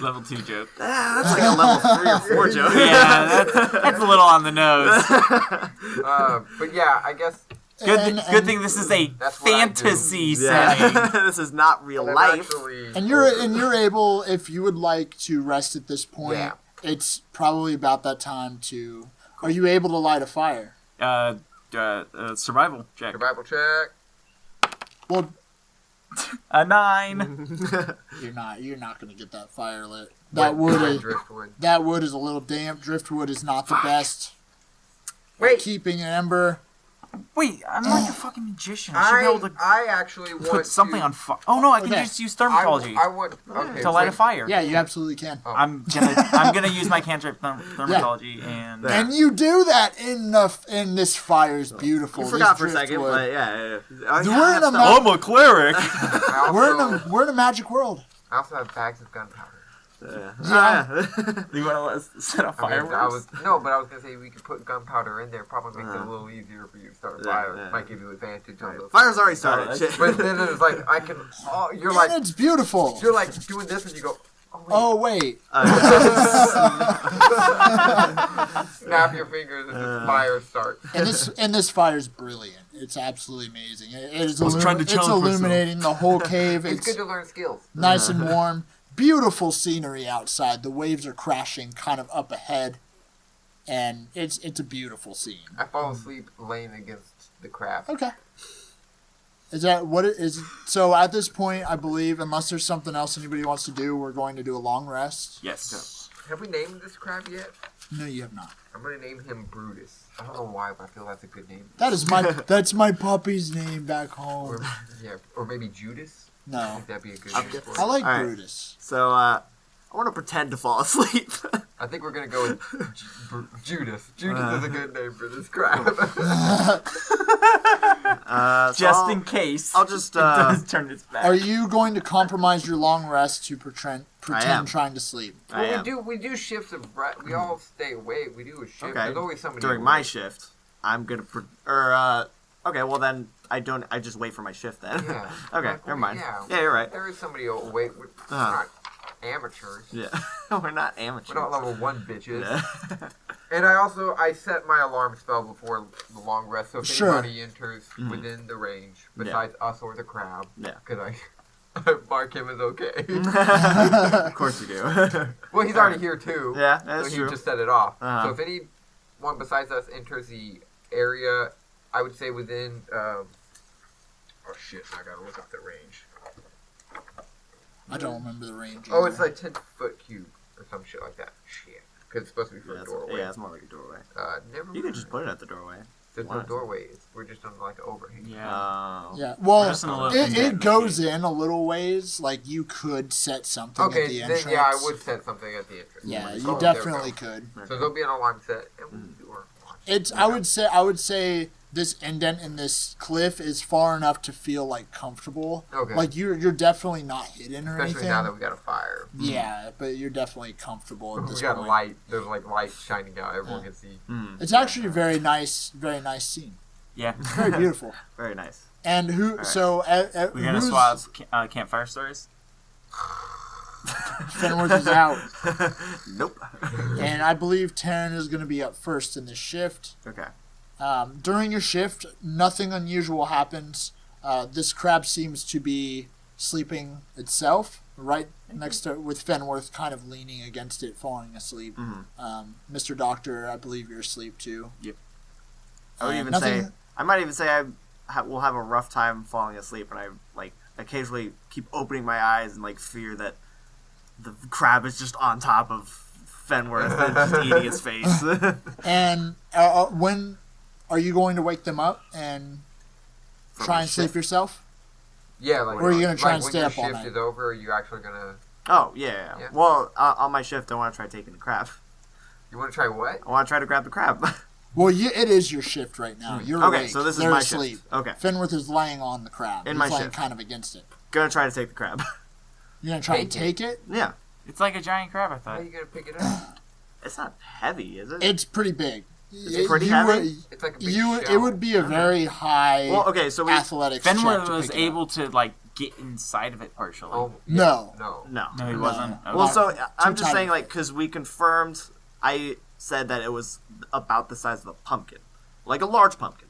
Level 2 joke. That's like a level 3 or 4 joke. Yeah, that's a little on the nose. But yeah, I guess Good thing this is a That's what I do. fantasy setting. Yeah. This is not real I'm life. actually And you're able, if you would like to rest at this point, Yeah. it's probably about that time to. Are you able to light a fire? Survival check. survival check. Well, A 9. you're not going to get that fire lit. Wet driftwood. That wood is a little damp. Driftwood is not the best. Wait, Keeping an ember. Wait, I'm like a fucking magician. I should be able to I actually want put something to, on fire. Oh no, I can Okay. just use I, thermology I want okay, to light a wait. fire. Yeah, you absolutely can. Oh. I'm gonna use my cantrip thermology and Yeah. And you do that in this fire's beautiful. You This forgot for a second, driftwood. but yeah. Oh, We're in a stuff. I'm a cleric. I also, We're in a magic world. I also have bags of gunpowder. Yeah. You want to set off I mean, fireworks? but I was gonna say we could put gunpowder in there. Probably makes it a little easier for you to start a Yeah, fire. yeah. Might give you advantage on those. Fire's already started. Oh, Shit. But then it's like I can. Oh, you're And like it's beautiful. doing this and you go. Oh wait. Snap your fingers and the fire starts. And this fire's brilliant. It's absolutely amazing. It is was trying to it's challenge myself. illuminating the whole cave. It's It's good to learn skills. nice and warm. Beautiful scenery outside. The waves are crashing kind of up ahead. And it's a beautiful scene. I fall asleep laying against the crab. Okay. Is that what it is? So at this point, I believe, unless there's something else anybody wants to do, we're going to do a long rest. Yes. Have we named this crab yet? No, you have not. I'm gonna name him Brutus. I don't know why, but I feel that's a good name. That's my puppy's name back home. Or, yeah, or maybe Judas. I No, think that'd be a good I'm name good. for I it. like All right. Brutus. So, I want to pretend to fall asleep. I think we're gonna go with Judas. Judas is a good name for this crab. So Just I'll- in case. I'll just, it does turn its back. Are you going to compromise your long rest to am. pretend trying to sleep? I am. we do shifts of we all stay awake. We do a shift. Okay. There's always somebody During awake. my shift, I'm gonna okay, well then I just wait for my shift then. Yeah. Okay, Like, never mind. Yeah, Yeah, you're right. There is somebody awake. We're Uh-huh. not amateurs. Yeah. We're not amateurs. We're not level 1 bitches. Yeah. And I set my alarm spell before the long rest, so if Sure. anybody enters within the range, besides us or the crab, Yeah. because I mark him as okay. Of course you do. Well, he's already here too. Yeah, that's so he true. just set it off. Uh-huh. So if anyone besides us enters the area, I would say within. Oh shit! I gotta look up the range. I don't remember the range. Oh, either. it's like 10-foot cube or some shit like that. Shit. because it's supposed to be for a doorway. Yeah, it's more like a doorway. Never. You could just put it at the doorway. There's no doorways. We're just on like an overhang. Yeah. Yeah, well, Just in a little it indent goes shape. in a little ways. Like, you could set something at the Okay, entrance. then yeah, I would set something at the entrance. Yeah, Oh, you there we definitely go. could. So there'll be an alarm set, and we'll do our watch. It's. I would say this indent in this cliff is far enough to feel like comfortable. Okay. Like you're definitely not hidden or Especially anything. now that we got a fire. Yeah, but you're definitely comfortable at We this got a point. light. There's like lights shining out. Everyone can see. It's actually a very nice scene. Yeah. It's very beautiful. Very nice. And who? right. So We're gonna who's- swap campfire stories. Fenworth is out, Nope. and I believe Taryn is going to be up first in this shift. Okay. During your shift, nothing unusual happens. This crab seems to be sleeping itself, right next to with Fenworth kind of leaning against it, falling asleep. Mr. Doctor, I believe you're asleep too. I would even nothing- say I might even say will have a rough time falling asleep, and I like occasionally keep opening my eyes and like fear that the crab is just on top of Fenworth and just eating his face. And when are you going to wake them up and For try my and sleep shift. yourself? Yeah, like. Or are you gonna try and when stay your up all shift night? is over, are you actually gonna? Oh yeah. Yeah. Well, on my shift, I want to try taking the crab. You want to try what? I want to try to grab the crab. Well, it is your shift right now. You're Okay, awake. so this is They're my asleep. shift. Okay. Fenworth is laying on the crab. In He's my laying shift. kind of against it. Gonna try to take the crab. You're gonna try and Take take it? Yeah. It's like a giant crab, I How thought. are you gonna pick it up? It's not heavy, is it? It's pretty big. it pretty you heavy? would- It's like a big You, shell. it would be a very high Well, okay, so we athletics check Fenworth to was pick it up. able to like get inside of it partially. Oh, No. no. no. No, he No. wasn't. Okay. Well, so I'm Too just saying, tiny. like, because we confirmed, I said that it was about the size of a pumpkin, like a large pumpkin,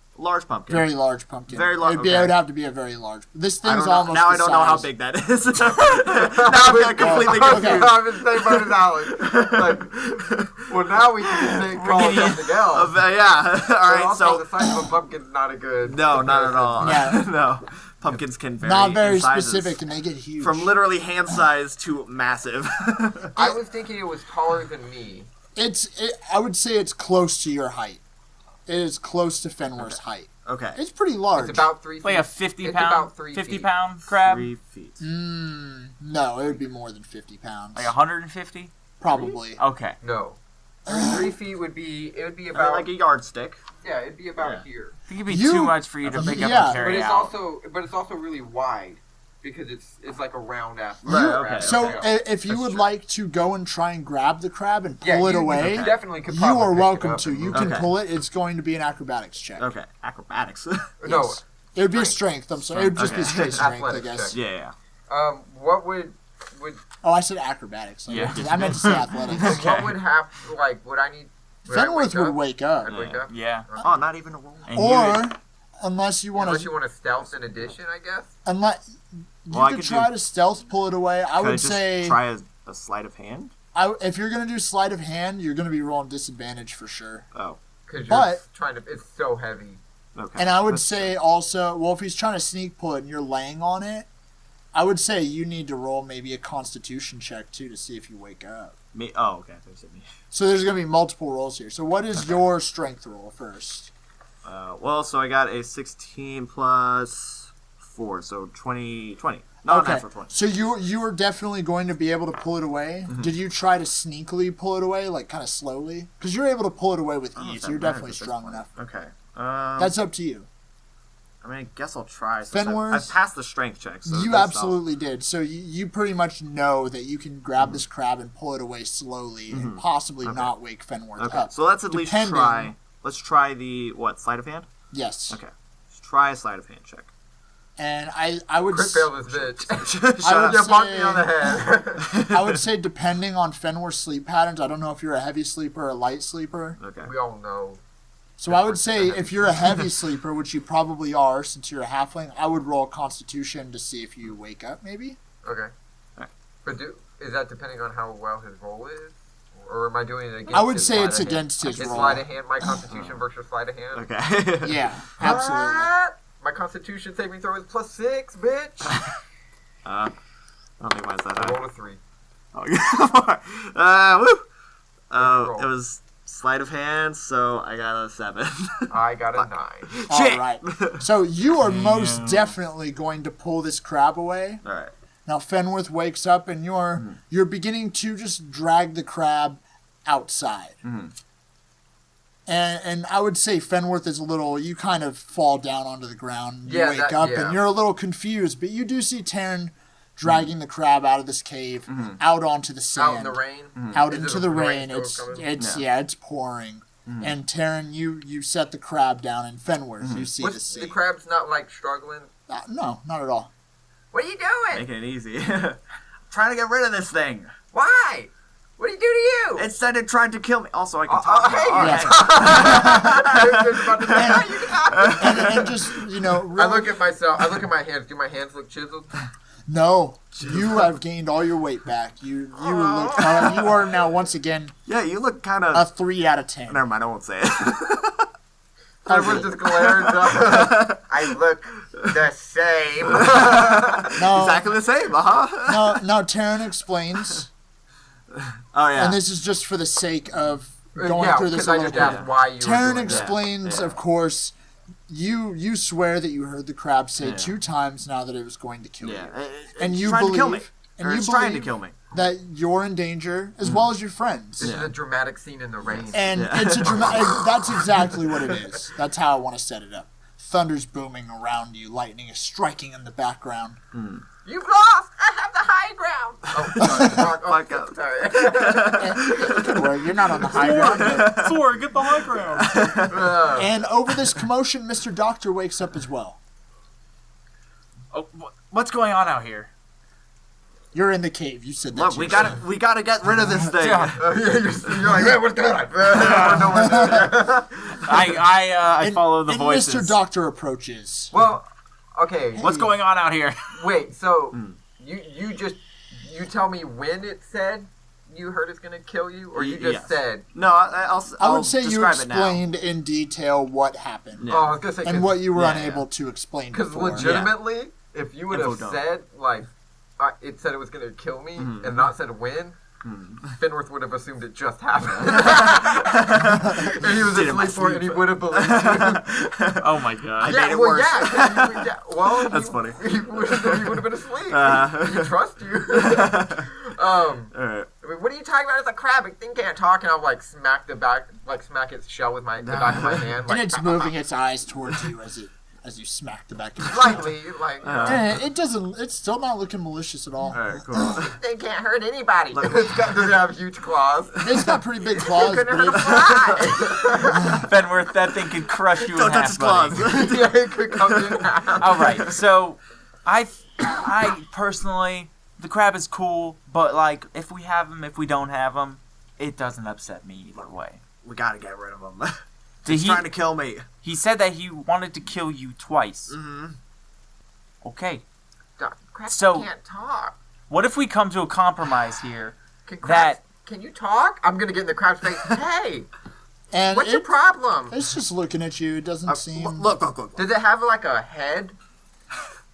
Very large pumpkin. Very large, It okay. would have to be a very large. This I thing's don't know, almost now the I don't know how size- big that is. now I'm got completely Okay. confused. I'm in the same boat as Alex. Like, well, now we can just call it something else. Yeah. All But right. also, So the size of a pumpkin's not a good. no, not at all. Yeah. No, pumpkins can vary. Not very in sizes. specific, and they get huge. From literally hand size to massive. I was thinking it was taller than me. I would say it's close to your height. It is close to Fenworth's height. Okay. It's pretty large. It's about 3 feet. like a 50 It's pound, about 3 50 feet. pound crab, 3 feet. No, it would be more than 50 pounds. like 150. Probably. Okay. No. 3 feet would be. It would be I mean, about. like a yardstick. Yeah, it'd be about Yeah. here. I think it'd be You- too much for you to pick up Yeah. and carry But it's out. also really wide because it's like a round ass. Right, crab. okay. So Okay. if you That's would true. like to go and try and grab the crab and pull Yeah, it you away, definitely could. you probably are pick it welcome up to. and You move can it. Okay. pull it. It's going to be an acrobatics check. Okay. Acrobatics. No. Yes. It would be a strength. I'm sorry. It would just be Okay. straight strength, I Athletics guess. check. Yeah. What would Oh, I said acrobatics. Yeah. I meant to say athletics. Okay. what would happen? Like, would I need? Would I Fenworth wake would up? wake up. I'd wake Yeah. up. Yeah. Oh, not even a roll. And Or, you, unless you want Unless to, you want to stealth in addition, I guess. unless you Well, I could could try do- to stealth pull it away. I Could I would just say, try a sleight of hand? if you're gonna do sleight of hand, you're gonna be rolling disadvantage for sure. Oh. Because you're But- trying to. It's so heavy. Okay. And I would That's say also, well, if he's trying to sneak pull it and you're laying on it, I would say you need to roll maybe a Constitution check too to see if you wake up. me. Oh, okay. There's me. So there's gonna be multiple rolls here. So what is your strength roll first? Well, so I got a 16 plus 4, so 20. No, Okay. natural 20. So you are definitely going to be able to pull it away. Mm-hmm. Did you try to sneakily pull it away, like kind of slowly? Because you're able to pull it away with I don't know if ease. that You're matters definitely at this strong point. enough. Okay. That's up to you. I mean, I guess I'll try. Fenworth? I've passed the strength check. So You that's absolutely did. So you pretty much know that you can grab this crab and pull it away slowly and possibly Okay. not wake Fenworth Okay. up. So let's at least Depending- try. Let's try the sleight of hand. Yes. Okay. Let's try a sleight of hand check. And I would Crit fail this bitch. Shut I up. would You bonked me say- on the head. I would say depending on Fenworth's sleep patterns, I don't know if you're a heavy sleeper or a light sleeper. Okay. we all know. So I would say if you're a heavy sleeper, which you probably are since you're a halfling, I would roll Constitution to see if you wake up maybe. Okay. Alright. But is that depending on how well his roll is? Or am I doing it against I would his say sleight it's of hand? against his Is roll. sleight of hand my constitution versus sleight of hand? Okay. Yeah, absolutely. What? My constitution saving throw is +6, bitch! I don't think mine's that I high. rolled a 3. Oh, woo! It was sleight of hand, so I got a 7. I got a 9. All Shit. right. So you are most definitely going to pull this crab away. All right. Now Fenworth wakes up and you're beginning to just drag the crab outside. And I would say Fenworth is you kind of fall down onto the ground. You wake up and you're a little confused, but you do see Taryn dragging the crab out of this cave, out onto the sand. Out in the rain. Out Is it into a the rain rain. storm coming? It's pouring. And Taryn, you set the crab down, and Fenworth, you see the sea. The crab's not like struggling. No, not at all. What are you doing? Making it easy. Trying to get rid of this thing. Why? What did he do to you? It said it tried to kill me. Also, I can talk. hey, All you right. I was just about to say, you can talk. And just, I really, look at myself. I look at my hands. Do my hands look chiseled? no, you have gained all your weight back. You are now once again Yeah, you look kind a of. 3 out of 10. Never mind, I won't say it. Everyone's just glaring up. I look the same. No, Exactly the same, no, Taryn explains, Oh, yeah. and this is just for the sake of going through this because a I little just bit. asked why you were Taryn doing explains, Yeah. of course, you swear that you heard the crab say Yeah. 2 times now that it was going to kill Yeah. you. And you trying to kill me. believe, and Or you it's trying to believe kill me. that you're in danger as well as your friends. This is a dramatic scene in the rain. And Yeah. it's a dramatic. That's exactly what it is. That's how I want to set it up. Thunder's booming around you, lightning is striking in the background. You've lost. I have the high ground. Oh, sorry. Fuck up. Sorry. Where you're not on the high ground. but- Thor, get the high ground. And over this commotion, Mr. Doctor wakes up as well. Oh, what's going on out here? You're in the cave. You said that. Look, to we yourself. gotta get rid of this thing. You're like, hey, what's going on? No one's there. I And- follow the and voices. Mr. Doctor approaches. Well, okay. What's going on out here? Wait. So you tell me when it said you heard it's gonna kill you, or you just Yes. said? No, I'll I would say you describe it now. explained in detail what happened Yeah. Oh, I was gonna say and what you were Yeah, unable to explain because before. legitimately, if you would Info have dump. said like it said it was gonna kill me and not said when. Fenworth would have assumed it just happened. And he was Did it in my asleep for it, and he sleep. would have believed you. Oh my god. made it worse. Well, That's funny. He would have been asleep. Uh-huh. He trust you. Alright. I mean, what are you talking about? It's a crab. It thing can't talk, and I'll like smack its shell with the back of my hand, And like it's moving its eyes towards you as you smack the back of your slightly, like It doesn't. It's still not looking malicious at all. Alright, cool. they can't hurt anybody. Look. It's got to have huge claws. It's got pretty big claws, Couldn't but hurt a it's, fly. Fenworth, that thing could crush you Don't in touch half, his buddy. claws. Yeah, it could come in half. All right, so I personally, the crab is cool, but like if we have him, if we don't have him, it doesn't upset me either way. We gotta get rid of him. Did He's he? trying to kill me. He said that he wanted to kill you twice. Mm-hmm. Okay, Crabs So- can't talk. what if we come to a compromise here? Can crabs, can you talk? I'm gonna get in the crab's face. Hey, and what's your problem? it's just looking at you. It doesn't seem. Look. Does it have like a head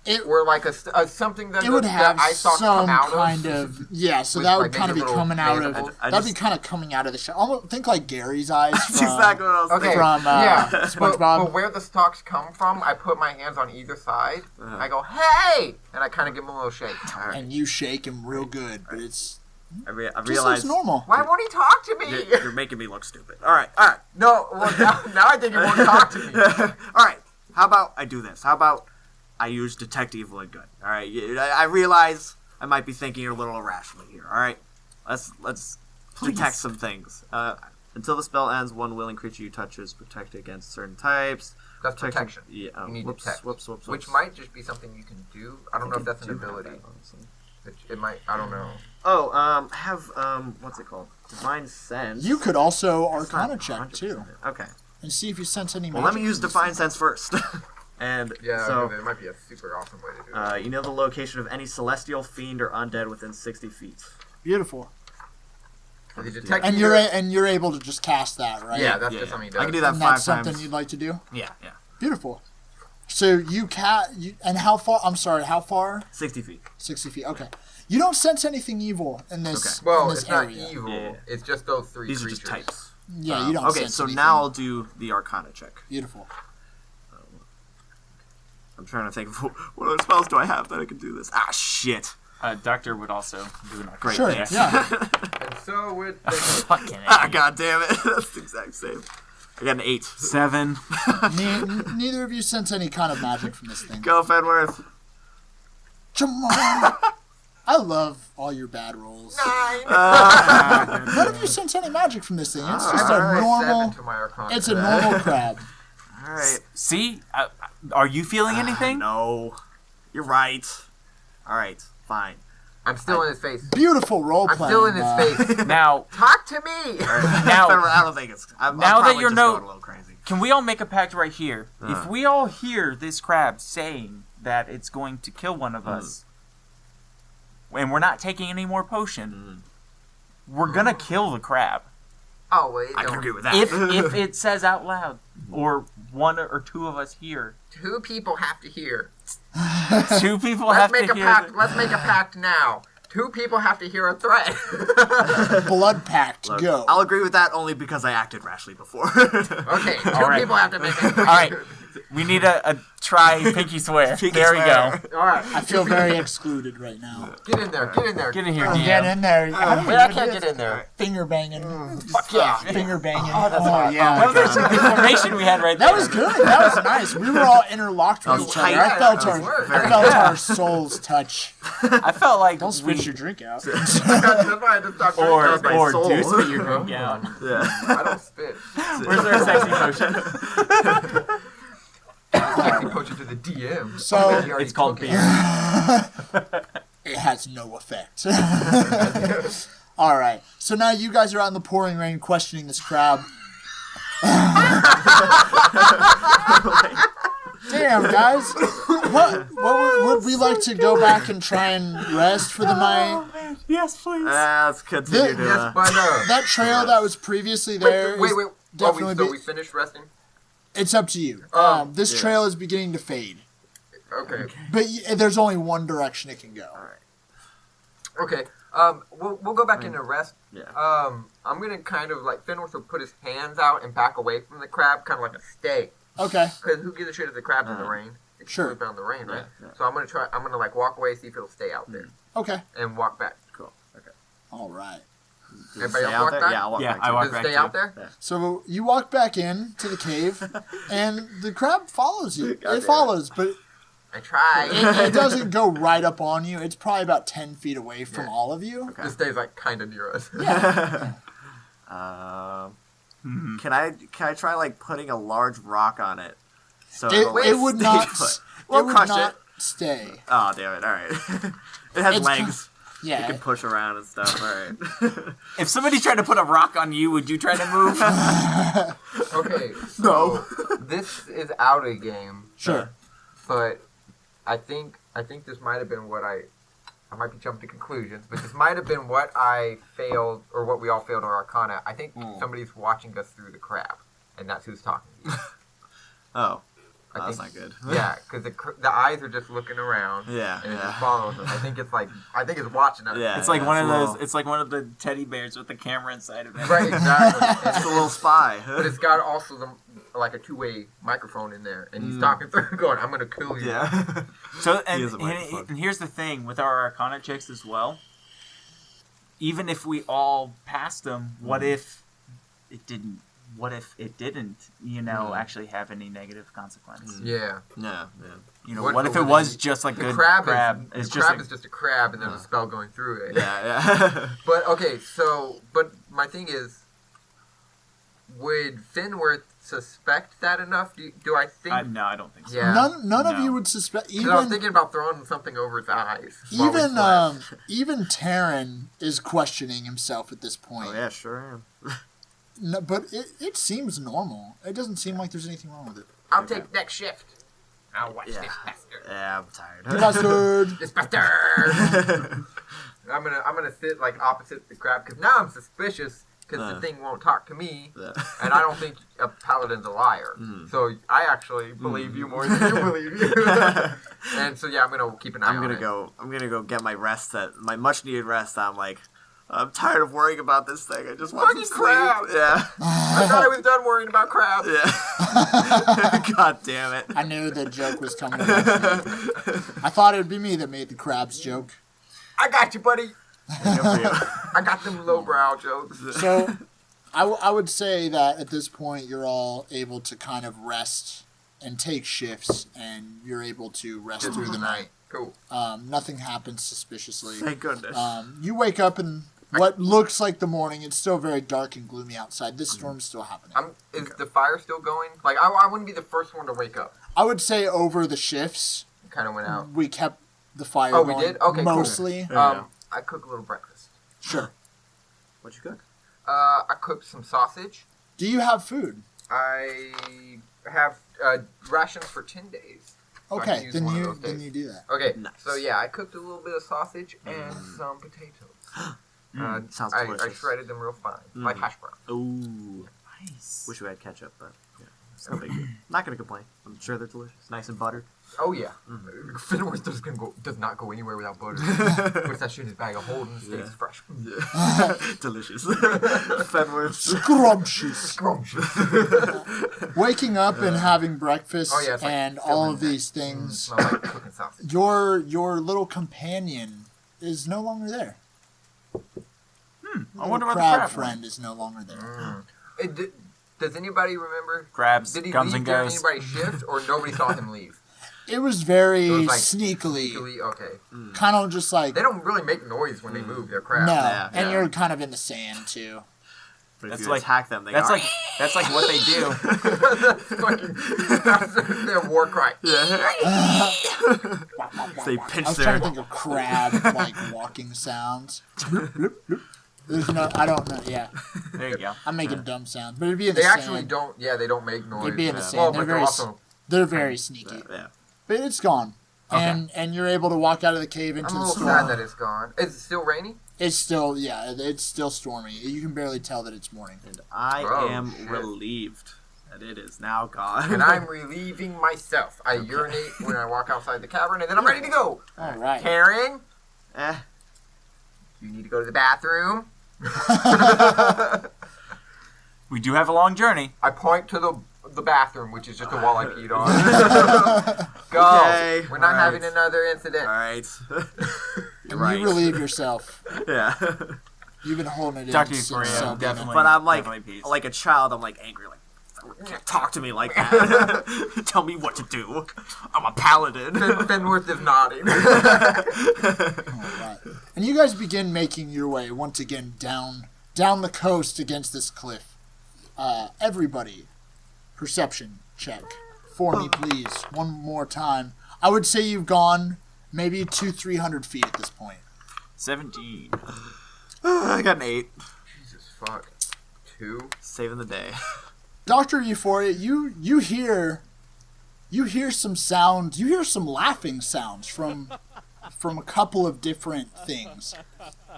It, or like a something that it would have I saw some come out kind of yeah. So With, that would like, kind of be maybe little coming out of. mandibles? I That'd be just- kind of coming out of the shell. Almost think like Gary's eyes. That's From, exactly what I was Okay, thinking. From, yeah, SpongeBob. But where the stalks come from, I put my hands on either side. Uh-huh. I go, hey, and I kind of give him a little shake. Alright. And you shake him real good, but it's I just looks realize normal. Why won't he talk to me? you're making me look stupid. Alright. No, well now I think he won't talk to me. Alright. How about I do this? How about I use detect evil and good? Alright. I realize I might be thinking a little irrationally here. Alright. Let's detect some things. Until the spell ends, one willing creature you touch is protected against certain types. That's protection. Yeah. You need Whoops. detect. Whoops. Which might just be something you can do. I don't know if that's an ability. It might. I don't know. Oh, have what's it called? Divine sense. You could also It's not Arcana check 100%. too, Okay. and see if you sense any. Well, let me magic use in this divine thing. sense first. And Yeah, so there might be a super awesome way to do it. you know the location of any celestial fiend or undead within 60 feet. Beautiful. The detect And either- you're able to just cast that, right? Yeah, that's Yeah, just yeah. something he does. I can do that And 5 that's something times. you'd like to do. Yeah. Beautiful. So and how far? I'm sorry, how far? 60 feet. 60 feet. Okay. You don't sense anything evil in this. Well, in this it's not area. evil. Yeah. It's just those three These are creatures. just types. Yeah, you don't. Okay, sense so anything. now I'll do the Arcana check. Beautiful. I'm trying to think of what other spells do I have that I can do this. Ah, shit. Doctor would also do an arcana. Sure. check. Yeah. And so would Fucking Ah, A. god damn it. That's the exact same. I got an 8. 7. Neither of you sense any kind of magic from this thing. Go, Fenworth. Come on. I love all your bad rolls. 9. None of you sense any magic from this thing. It's just a Alright, 7 normal. to my Arcana. It's a normal crab. Alright. See? Are you feeling anything? No. You're right. Alright, fine. I'm still in his face. Beautiful role I'm playing. still in his face. Now, Talk to me. Now- Fenworth, I don't think it's. I'm Now that probably you're just no- going a little crazy. can we all make a pact right here? If we all hear this crab saying that it's going to kill one of us, and we're not taking any more potion, we're gonna kill the crab. Oh wait, I can no. agree with that. If it says out loud, or one or two of us hear, 2 people have to hear. 2 people Let's have make to a hear. pact. Let's make a pact now. 2 people have to hear a threat. Blood pact. Look, Go. I'll agree with that only because I acted rashly before. Okay, 2 All right. people have to make a All right, we need a try pinky swear. Pinky there we swear. go. All right, I feel very excluded right now. get in there. Get in there. Get in here, Oh, DM. get in there. I don't Wait, I even can't do get in there. Finger banging. Fuck yeah. Finger banging. Oh, that's hot. yeah. Well, there's some information we had right there. That was good. That was nice. We were all interlocked with was each other. tight. I felt That was I felt our souls touch. I felt like Don't switch your drink out. That's why I just stopped drinking. or That was my or soul. do spit your drink out. Yeah. I don't spit. Where's our sexy potion? Sexy potion to the DM. So- He already It's called took it. beer. It has no effect. All right. So now you guys are out in the pouring rain questioning this crab. Damn, guys. Would we like to go back and try and rest for the night? Yes, please. Let's continue to. Yes, but That trail that was previously there wait. is Are we, definitely so be- we finished resting? it's up to you. This yeah. trail is beginning to fade, Okay. but there's only one direction it can go. Okay. We'll go back into rest. Yeah. I'm gonna kind of like Fenworth will put his hands out and back away from the crab, kind of like a stake. Okay. Because who gives a shit if the crab's in the rain? It's Sure. sure. Down the rain, right? Yeah, yeah. So I'm gonna like walk away, see if it'll stay out there, Okay. and walk back. Cool. Okay. All right. Everybody Stay else out walk there? back? Yeah, I'll walk Yeah, back. I too. walk Does it back stay too. out there? So you walk back in to the cave, and the crab follows you. God damn It it. follows, but I try. it doesn't go right up on you. It's probably about 10 feet away from all of you. It stays like kind of near us. Can I try like putting a large rock on it? So It, it'll, like, it would stay not. put? It We'll would crush not it. stay. Oh damn it! All right. It has It's legs. You Yeah. can push around and stuff. All right. If somebody tried to put a rock on you, would you try to move? Okay. So this is out of game, Sure. but I think this might have been what I might be jumping to conclusions, but this might have been what I failed or what we all failed our Arcana. I think somebody's watching us through the crab, and that's who's talking to you. Oh. I That's think- not good. Yeah, because the eyes are just looking around. Yeah, And it yeah. just follows us. I think it's watching us. Yeah. It's like one of it's a those. little- It's like one of the teddy bears with the camera inside of it. Right, exactly. It's a little spy. But it's got also like a two-way microphone in there, and he's talking through, going, "I'm gonna kill you." Yeah. So He and, is a microphone. and here's the thing with our Arcana checks as well. Even if we all passed them, what if it didn't? What if it didn't? Actually have any negative consequence? Yeah. Yeah. You know, What what if if it it was was just like The good crab, crab? is It's the just crab like, is just a crab, and there's a spell going through it. Yeah. But okay, but my thing is, would Finworth suspect that enough? Do I think? no, I don't think so. Yeah. None of No. you would suspect. 'Cause I was Even thinking about throwing something over its eyes. while we even slept. even Taryn is questioning himself at this point. Oh yeah, sure am. No, but it seems normal. It doesn't seem like there's anything wrong with it. I'll take next shift. I'll watch Yeah. this bastard. Yeah, I'm tired. Bastard. This bastard. I'm gonna sit like opposite the crab because now I'm suspicious because the thing won't talk to me, Yeah. and I don't think a paladin's a liar. So I actually believe you more than you believe you. And so yeah, I'm gonna keep an eye I'm on gonna it. I'm gonna go get my rest. My much needed rest. I'm tired of worrying about this thing. I just want some Fucking sleep. crab. Yeah. I thought I was done worrying about crabs. Yeah. God damn it. I knew the joke was coming. Eventually. I thought it would be me that made the crabs joke. I got you, buddy. Good for you. I got them lowbrow jokes. So, I would say that at this point you're all able to kind of rest and take shifts, and you're able to rest through the night. Cool. Nothing happens suspiciously. Thank goodness. You wake up in what looks like the morning. It's still very dark and gloomy outside. This storm's still happening. Is the fire still going? Like, I wouldn't be the first one to wake up. I would say over the shifts, It kind of went out. we kept the fire Oh, we going did? Okay, cool. mostly. I cook a little breakfast. Sure. What'd you cook? I cooked some sausage. Do you have food? I have rations for 10 days. So I can Okay, use then one of you those days. then you do that. Okay, Nice. so yeah, I cooked a little bit of sausage and some potatoes. Sounds I delicious. shredded them real fine, like hash brown. Ooh. Nice. Wish we had ketchup, but yeah. It's no big deal. Not gonna complain. I'm sure they're delicious. Nice and buttered. Oh yeah, Fenworth does not go anywhere without butter. Puts that shit in his bag of holding, stays Yeah. fresh. Delicious. Fenworth. Scrumptious. Scrumptious. Waking up and having breakfast Oh, yeah, it's like and filling all of that. these things. Smell like cooking sausage. Your little companion is no longer there. I wonder what the crab crab friend is no longer there. Does anybody remember? Crabs, Did he comes leave and during goes. anybody's shift, or nobody saw him leave? It was very It was like sneakily, Okay. kind of just like They don't really make noise when they move their crabs. no, Yeah, and yeah. you're kind of in the sand too. But if That's you like- attack them, they That's go, like what they do. That's their war cry. They I pinch was their. trying to think of crab like walking sounds. There's no, I don't know. Yeah, There you go. I'm making dumb sounds, but it'd be in the They sand. actually don't. Yeah, they don't make noise. They'd be in the Yeah. sand. Well, They're but they're very also. They're very sneaky, Yeah. but it's gone. And you're able to walk out of the cave into I'm a the little storm. sad that it's gone. Is it still rainy? It's still it's still stormy. You can barely tell that it's morning. And I Oh, am shit. relieved that it is now gone. And I'm relieving myself. I urinate when I walk outside the cavern, and then I'm ready to go. All right. Karen, Eh. you need to go to the bathroom. We do have a long journey. I point to the bathroom, which is just a wall I peed on. Go. Okay, We're not alright. having another incident. Alright. And Right. you relieve yourself. Yeah. You've been holding it Dr. in since Euphoria, Sabina. definitely. But I'm like Definitely peace. like a child, I'm like angry, like you can't talk to me like that. Tell me what to do. I'm a paladin. Fenworth is nodding. All right. And you guys begin making your way once again down the coast against this cliff. Everybody, perception check for me, please. One more time. I would say you've gone maybe 200-300 feet at this point. 17. I got an 8. Jesus fuck. 2. Saving the day. Dr. Euphoria, you hear some sounds. You hear some laughing sounds from a couple of different things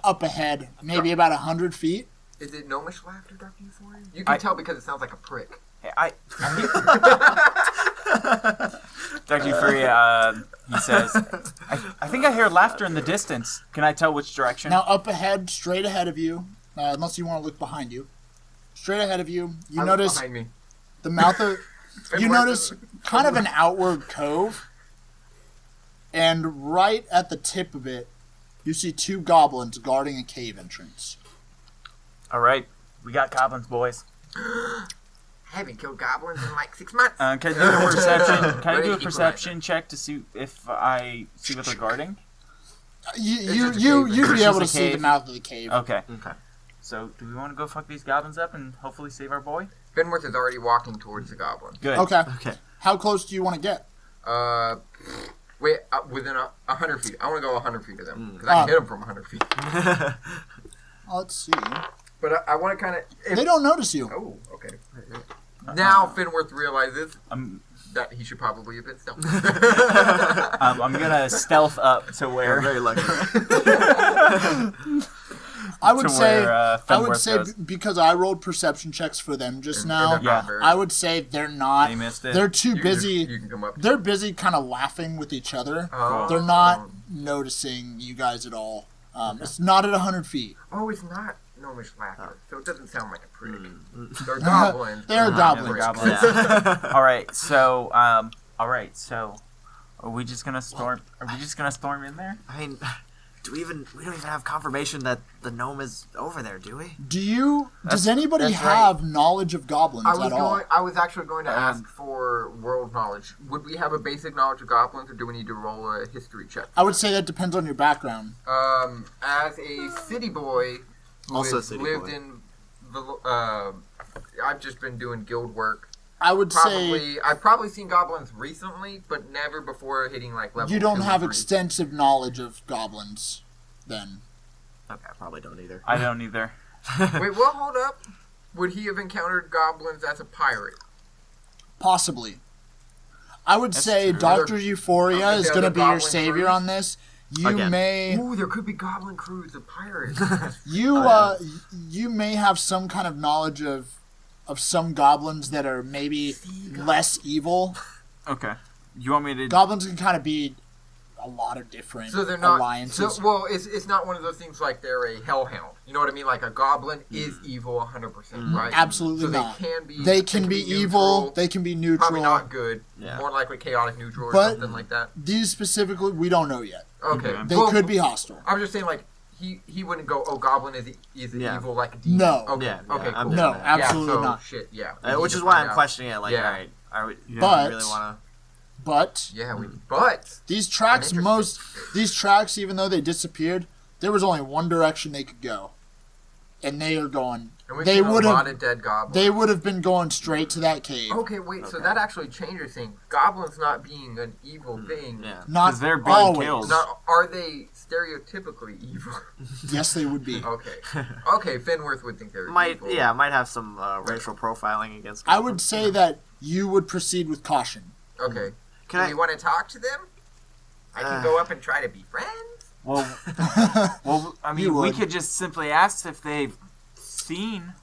up ahead, maybe about 100 feet. Is it gnomish laughter, Dr. Euphoria? You can tell because it sounds like a prick. Hey, Dr. Euphoria, he says, I think I hear laughter in the distance. Can I tell which direction? Now up ahead, straight ahead of you, unless you want to look behind you, straight ahead of you, you I look notice behind me. the mouth of. You Fenworth notice is- kind of an outward cove, and right at the tip of it, you see 2 goblins guarding a cave entrance. All right. We got goblins, boys. I haven't killed goblins in like 6 months. Can I do a perception? Can I Ready do a to perception check to see if I see what they're guarding? You just a you'd cave. be It's able just to a see the cave. mouth of the cave. Okay. Okay. So, do we want to go fuck these goblins up and hopefully save our boy? Fenworth is already walking towards the goblin. Good. Okay. Okay. How close do you want to get? Wait, within 100 feet. I want to go 100 feet of them. Because I can hit them from 100 feet. Let's see. But I want to kind of... They don't notice you. Oh, okay. Now Fenworth realizes I'm that he should probably have been stealth. I'm gonna stealth up to We're where. very lucky. I would to say, where, I would Fenworth say goes. because I rolled perception checks for them just now. they're not Yeah. very- I would say they're not. They missed it. They're too you can busy. just- you can come up. They're busy, kind of laughing with each other. Oh. They're not noticing you guys at all. It's not at 100 feet. Oh, it's not gnomish laughter, so it doesn't sound like a prig. They're goblins. They're but- goblins. They're goblins. All right, so are we just gonna storm? Are we just gonna storm in there? I mean, we don't even have confirmation that the gnome is over there, do we? Does anybody that's right. have knowledge of goblins at all? I was actually going to ask for world knowledge. Would we have a basic knowledge of goblins, or do we need to roll a history check? I would say that depends on your background. As a city boy, who Also a has city lived boy. in the, I've just been doing guild work. I would say I've probably seen goblins recently, but never before hitting like level. you don't 2 have or 3. extensive knowledge of goblins, then. Okay, I probably don't either. I don't either. Wait, well, hold up. Would he have encountered goblins as a pirate? Possibly. I would That's say true. Dr. Euphoria Is is there going to the be your goblin savior cruise? on this. You Again. may Ooh, there could be goblin crews of pirates. you may have some kind of knowledge of some goblins that are maybe less evil. Okay. You want me to? Goblins can kind of be a lot of different So they're not. alliances. So, well, it's not one of those things like they're a hellhound. You know what I mean? Like a goblin is evil 100%, right? Absolutely so not. They can be evil. neutral, They can be neutral. probably not good. Yeah. More likely chaotic neutral or But- something like that. These specifically, we don't know yet. Okay. Okay. They Well, could be hostile. I'm just saying, like he wouldn't go. Oh, goblin is an Yeah. evil like a demon. No. Okay. Yeah, yeah, Okay. I'm Cool. No, Yeah, absolutely yeah, so, not. Shit. Yeah. Which is why I'm questioning it. Like, Yeah. all right, are we? Yeah. But- do we really want But Yeah. But these tracks, I'm these tracks, even though they disappeared, there was only one direction they could go, and they are going. and we've They seen a would lot have. of dead goblins. They would have been going straight to that cave. Okay, wait. So Okay. that actually changes things. Goblins not being an evil thing. to? Yeah. Not 'Cause they're being always. killed. Not, are they stereotypically evil? Yes, they would be. Okay. Okay, Fenworth would think they're Might evil. might have some racial profiling against. I would say that you would proceed with caution. Okay. Can Do I? you want to talk to them? I can go up and try to be friends. Well, I mean, You we would. could just simply ask if they've seen.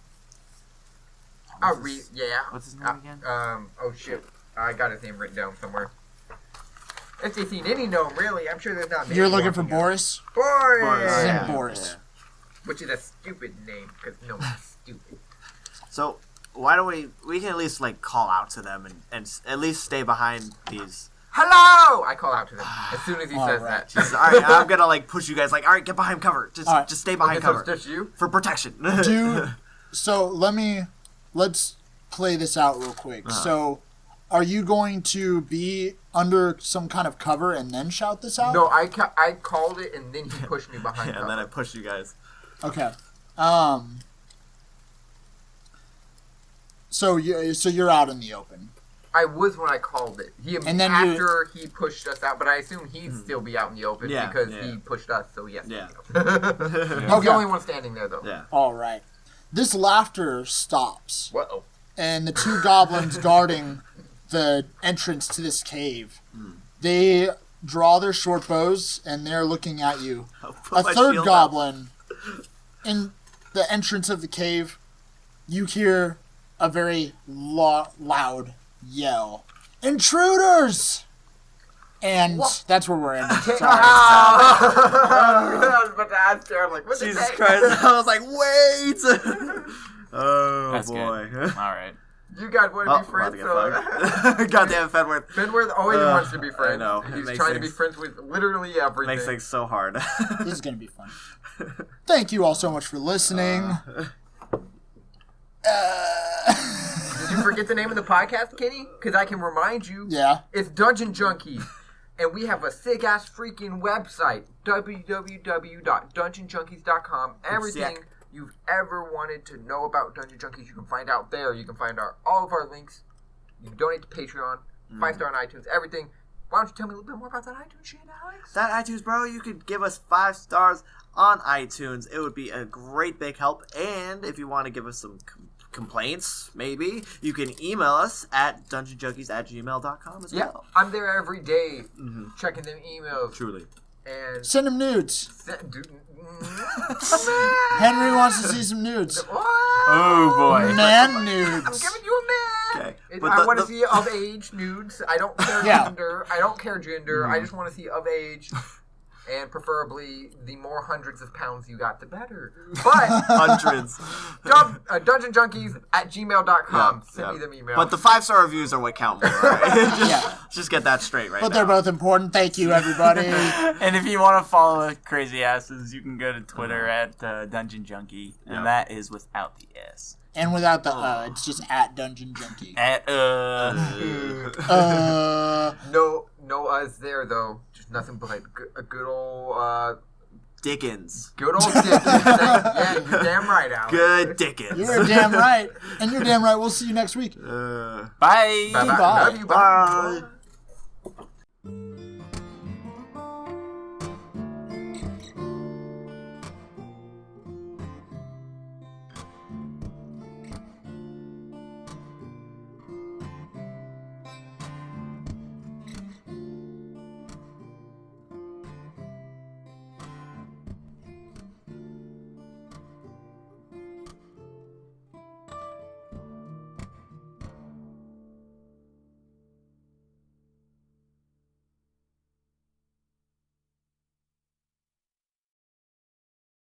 Yeah. What's his name again? Oh shit. I got his name written down somewhere. If they've seen any gnome, really, I'm sure there's not many. You're looking for walking up. Boris? Boris! Yeah. Boris. Which is a stupid name, because gnomes are stupid. So why don't we can at least like call out to them and at least stay behind these. Hello! I call out to them as soon as he All says right. that. All right, I'm gonna like push you guys. Like, all right, get behind cover. Just All right. just stay behind Okay, so cover it's just you? for protection. So let's play this out real quick. So, are you going to be under some kind of cover and then shout this out? No, I called it and then he pushed me behind and cover. then I push you guys. Okay. So you're out in the open. I was when I called it. And then you- after he pushed us out, but I assume he'd still be out in the open Yeah, because yeah. he pushed us. So yes. Yeah. He's Okay. the only one standing there though. Yeah. All right. This laughter stops, Whoa. and the two goblins guarding the entrance to this cave, they draw their short bows and they're looking at you. I'll put A my third shield goblin in the entrance of the cave. You hear a very loud yell, "Intruders!" And that's where we're ending. Sorry. I was about to ask her, like, what's up. his Jesus name? Christ! I was like, wait. Oh That's boy. good. All right. You guys want Oh, to be friends? about to get So... fucked. Goddamn Fenworth. Fenworth always wants to be friends. I know. It He's makes trying to be things- friends with literally everything. Makes things so hard. This is going to be fun. Thank you all so much for listening. Did you forget the name of the podcast, Kenny? Because I can remind you. Yeah. It's Dungeon Junkies. And we have a sick-ass freaking website, www.dungeonjunkies.com. Everything sick. you've ever wanted to know about Dungeon Junkies, you can find out there. You can find all of our links. You can donate to Patreon, 5-star on iTunes, everything. Why don't you tell me a little bit more about that iTunes shit, Alex? That iTunes, bro, you could give us 5 stars on iTunes. It would be a great big help. And if you want to give us some complaints, maybe, you can email us at dungeonjunkies@gmail.com as Yeah, well. I'm there every day checking them emails. Truly. And Send him nudes. dude, Henry wants to see some nudes. what? Oh boy. Man I'm nudes. giving you a man. Okay. I want to see of age nudes. I don't care Yeah. gender. I don't care gender. I just want to see of age. And preferably, the more hundreds of pounds you got, the better. But Hundreds. dungeonjunkies@gmail.com. Send me them emails. But the 5-star reviews are what count more, right? Just get that straight right But now. they're both important. Thank you, everybody. And if you want to follow Crazy Asses, you can go to Twitter at Dungeon Junkie, and Yeah. that is without the S. And without the it's just at Dungeon Junkie. At no us there though. Just nothing but a good old Dickens. Dickens. Yeah, you're damn right, Alex. Good Dickens. You're damn right. And you're damn right. We'll see you next week. Bye. Bye-bye. Goodbye. Love you. Bye. Bye.